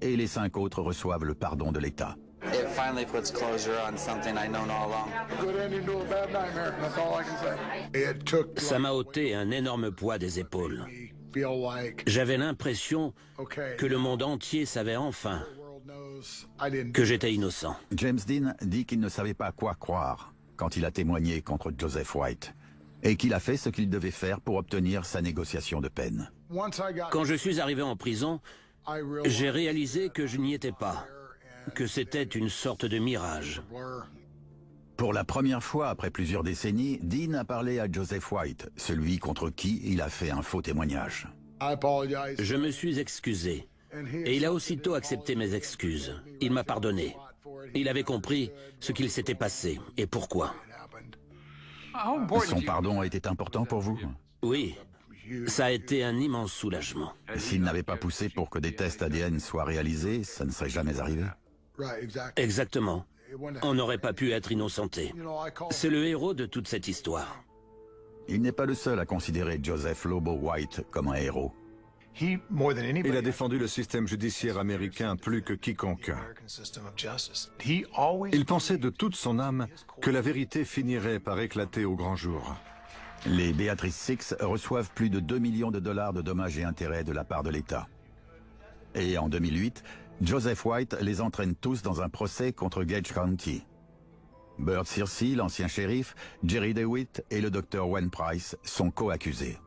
et les 5 autres reçoivent le pardon de l'État. It finally puts closure on something I known all along. Good ending to a bad nightmare. That's all I can say. It took. Ça m'a ôté un énorme poids des épaules. J'avais l'impression que le monde entier savait enfin que j'étais innocent. James Dean dit qu'il ne savait pas quoi croire quand il a témoigné contre Joseph White et qu'il a fait ce qu'il devait faire pour obtenir sa négociation de peine. Quand je suis arrivé en prison, j'ai réalisé que je n'y étais pas, que c'était une sorte de mirage. Pour la première fois après plusieurs décennies, Dean a parlé à Joseph White, celui contre qui il a fait un faux témoignage. Je me suis excusé, et il a aussitôt accepté mes excuses. Il m'a pardonné. Il avait compris ce qu'il s'était passé et pourquoi. Son pardon a été important pour vous? Oui, ça a été un immense soulagement. S'il n'avait pas poussé pour que des tests ADN soient réalisés, ça ne serait jamais arrivé. Exactement. On n'aurait pas pu être innocenté. C'est le héros de toute cette histoire. Il n'est pas le seul à considérer Joseph Lobo White comme un héros. Il a défendu le système judiciaire américain plus que quiconque. Il pensait de toute son âme que la vérité finirait par éclater au grand jour. Les Beatrice Six reçoivent plus de 2 millions de dollars de dommages et intérêts de la part de l'État. Et en 2008, Joseph White les entraîne tous dans un procès contre Gage County. Burt Searcy, l'ancien shérif, Jerry DeWitt et le docteur Wayne Price sont co-accusés.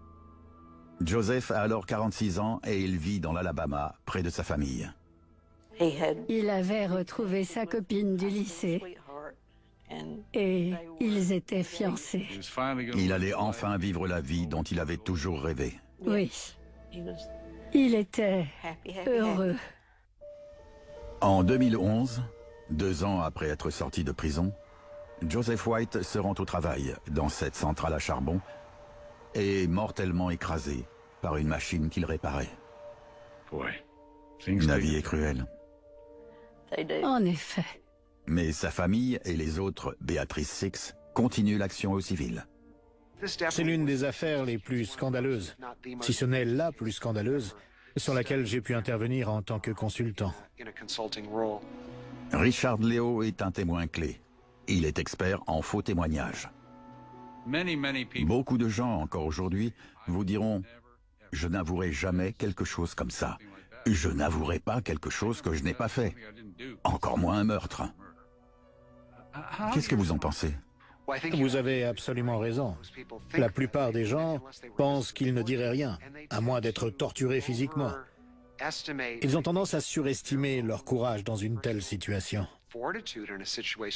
Joseph a alors 46 ans et il vit dans l'Alabama, près de sa famille. Il avait retrouvé sa copine du lycée et ils étaient fiancés. Il allait enfin vivre la vie dont il avait toujours rêvé. Oui, il était heureux. En 2011, 2 ans après être sorti de prison, Joseph White se rend au travail dans cette centrale à charbon et est mortellement écrasé par une machine qu'il réparait. La vie est cruelle. En effet. Mais sa famille et les autres Beatrice Six continuent l'action au civil. C'est l'une des affaires les plus scandaleuses, si ce n'est la plus scandaleuse, sur laquelle j'ai pu intervenir en tant que consultant. Richard Leo est un témoin clé. Il est expert en faux témoignages. Beaucoup de gens, encore aujourd'hui, vous diront « Je n'avouerai jamais quelque chose comme ça. Je n'avouerai pas quelque chose que je n'ai pas fait. Encore moins un meurtre. » Qu'est-ce que vous en pensez? Vous avez absolument raison. La plupart des gens pensent qu'ils ne diraient rien, à moins d'être torturés physiquement. Ils ont tendance à surestimer leur courage dans une telle situation.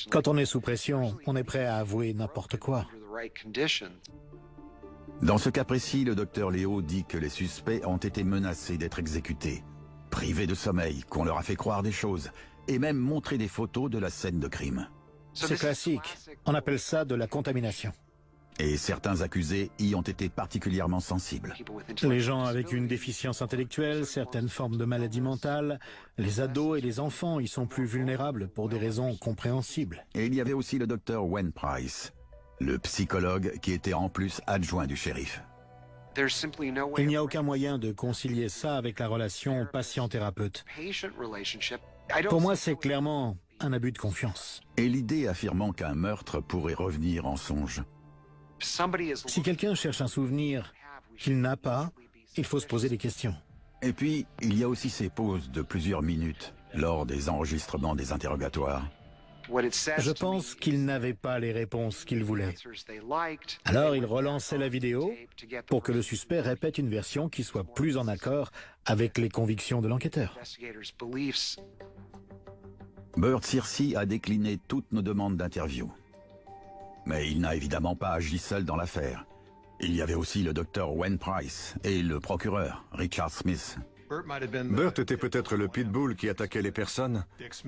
Quand on est sous pression, on est prêt à avouer n'importe quoi. Dans ce cas précis, le docteur Léo dit que les suspects ont été menacés d'être exécutés, privés de sommeil, qu'on leur a fait croire des choses, et même montré des photos de la scène de crime. C'est classique. On appelle ça de la contamination. Et certains accusés y ont été particulièrement sensibles. Les gens avec une déficience intellectuelle, certaines formes de maladies mentales, les ados et les enfants y sont plus vulnérables pour des raisons compréhensibles. Et il y avait aussi le docteur Wayne Price, le psychologue qui était en plus adjoint du shérif. Il n'y a aucun moyen de concilier ça avec la relation patient-thérapeute. Pour moi, c'est clairement un abus de confiance. Et l'idée affirmant qu'un meurtre pourrait revenir en songe. Si quelqu'un cherche un souvenir qu'il n'a pas, il faut se poser des questions. Et puis, il y a aussi ces pauses de plusieurs minutes lors des enregistrements des interrogatoires. Je pense qu'il n'avait pas les réponses qu'il voulait. Alors il relançait la vidéo pour que le suspect répète une version qui soit plus en accord avec les convictions de l'enquêteur. Burt Searcy a décliné toutes nos demandes d'interview. Mais il n'a évidemment pas agi seul dans l'affaire. Il y avait aussi le docteur Wayne Price et le procureur, Richard Smith. Burt était peut-être le pitbull qui attaquait les personnes,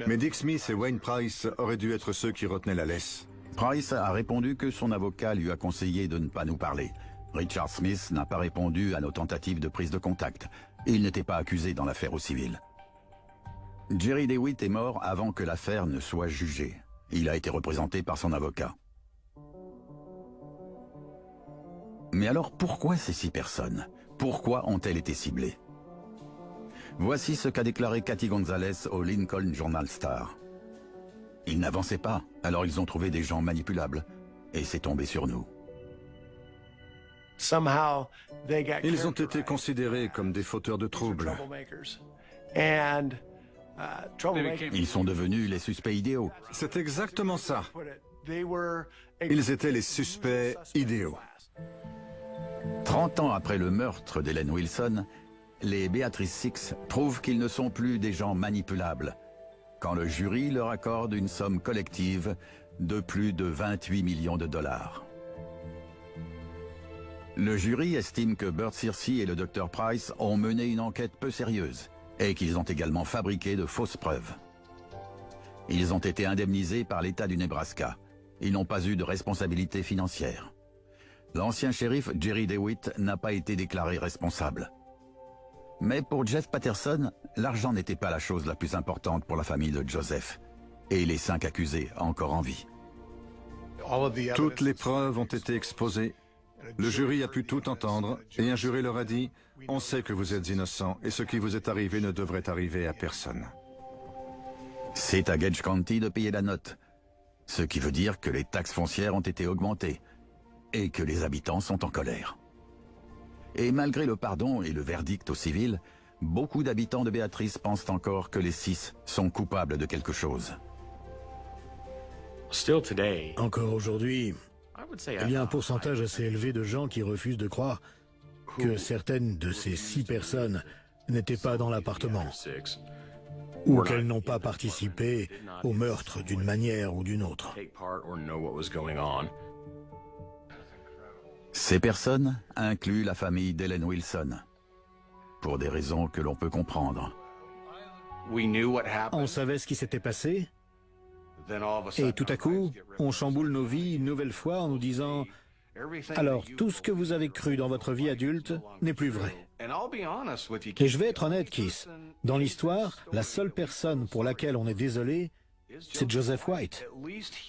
mais Dick Smith et Wayne Price auraient dû être ceux qui retenaient la laisse. Price a répondu que son avocat lui a conseillé de ne pas nous parler. Richard Smith n'a pas répondu à nos tentatives de prise de contact. Il n'était pas accusé dans l'affaire au civil. Jerry DeWitt est mort avant que l'affaire ne soit jugée. Il a été représenté par son avocat. Mais alors pourquoi ces 6 personnes? Pourquoi ont-elles été ciblées? Voici ce qu'a déclaré Cathy Gonzalez au Lincoln Journal-Star. Ils n'avançaient pas, alors ils ont trouvé des gens manipulables. Et c'est tombé sur nous. Ils ont été considérés comme des fauteurs de troubles. Ils sont devenus les suspects idéaux. C'est exactement ça. Ils étaient les suspects idéaux. 30 ans après le meurtre d'Helen Wilson, les Beatrice Six prouvent qu'ils ne sont plus des gens manipulables, quand le jury leur accorde une somme collective de plus de 28 millions de dollars. Le jury estime que Burt Searcy et le Dr Price ont mené une enquête peu sérieuse et qu'ils ont également fabriqué de fausses preuves. Ils ont été indemnisés par l'État du Nebraska. Ils n'ont pas eu de responsabilité financière. L'ancien shérif Jerry DeWitt n'a pas été déclaré responsable. Mais pour Jeff Patterson, l'argent n'était pas la chose la plus importante pour la famille de Joseph et les 5 accusés encore en vie. Toutes les preuves ont été exposées. Le jury a pu tout entendre et un jury leur a dit « On sait que vous êtes innocent et ce qui vous est arrivé ne devrait arriver à personne. » C'est à Gage County de payer la note, ce qui veut dire que les taxes foncières ont été augmentées et que les habitants sont en colère. Et malgré le pardon et le verdict au civil, beaucoup d'habitants de Béatrice pensent encore que les 6 sont coupables de quelque chose. Encore aujourd'hui, il y a un pourcentage assez élevé de gens qui refusent de croire que certaines de ces 6 personnes n'étaient pas dans l'appartement ou qu'elles n'ont pas participé au meurtre d'une manière ou d'une autre. Ces personnes incluent la famille d'Helen Wilson, pour des raisons que l'on peut comprendre. On savait ce qui s'était passé, et tout à coup, on chamboule nos vies une nouvelle fois en nous disant alors tout ce que vous avez cru dans votre vie adulte n'est plus vrai. Et je vais être honnête, Keith. Dans l'histoire, la seule personne pour laquelle on est désolé, c'est Joseph White.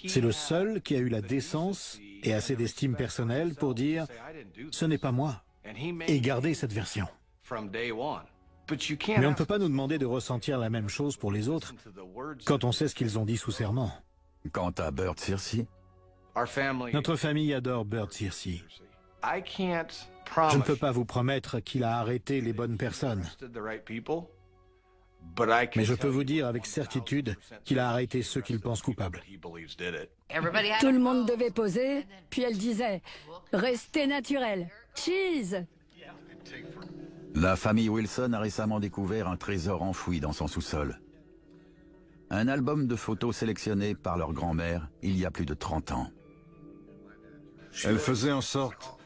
C'est le seul qui a eu la décence et assez d'estime personnelle pour dire « ce n'est pas moi » et garder cette version. Mais on ne peut pas nous demander de ressentir la même chose pour les autres quand on sait ce qu'ils ont dit sous serment. Quant à Bert Searcy, notre famille adore Bert Searcy. Je ne peux pas vous promettre qu'il a arrêté les bonnes personnes. Mais je peux vous dire avec certitude qu'il a arrêté ceux qu'il pense coupables. Tout le monde devait poser, puis elle disait « Restez naturel, cheese !» La famille Wilson a récemment découvert un trésor enfoui dans son sous-sol. Un album de photos sélectionnées par leur grand-mère il y a plus de 30 ans. Elle faisait en sorte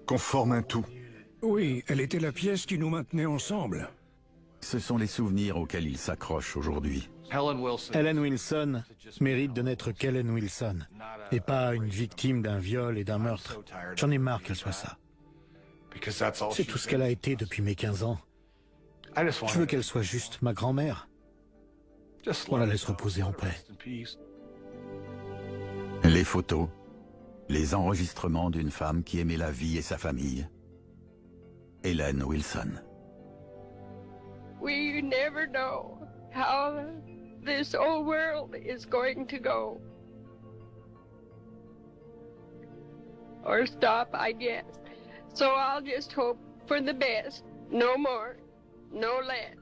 qu'on forme un tout. Oui, elle était la pièce qui nous maintenait ensemble. Ce sont les souvenirs auxquels il s'accroche aujourd'hui. Helen Wilson mérite de n'être qu'Helen Wilson, et pas une victime d'un viol et d'un meurtre. J'en ai marre qu'elle soit ça. C'est tout ce qu'elle a été depuis mes 15 ans. Je veux qu'elle soit juste ma grand-mère. On la laisse reposer en paix. Les photos, les enregistrements d'une femme qui aimait la vie et sa famille. Helen Wilson. We never know how this old world is going to go. Or stop, I guess. So I'll just hope for the best. No more, no less.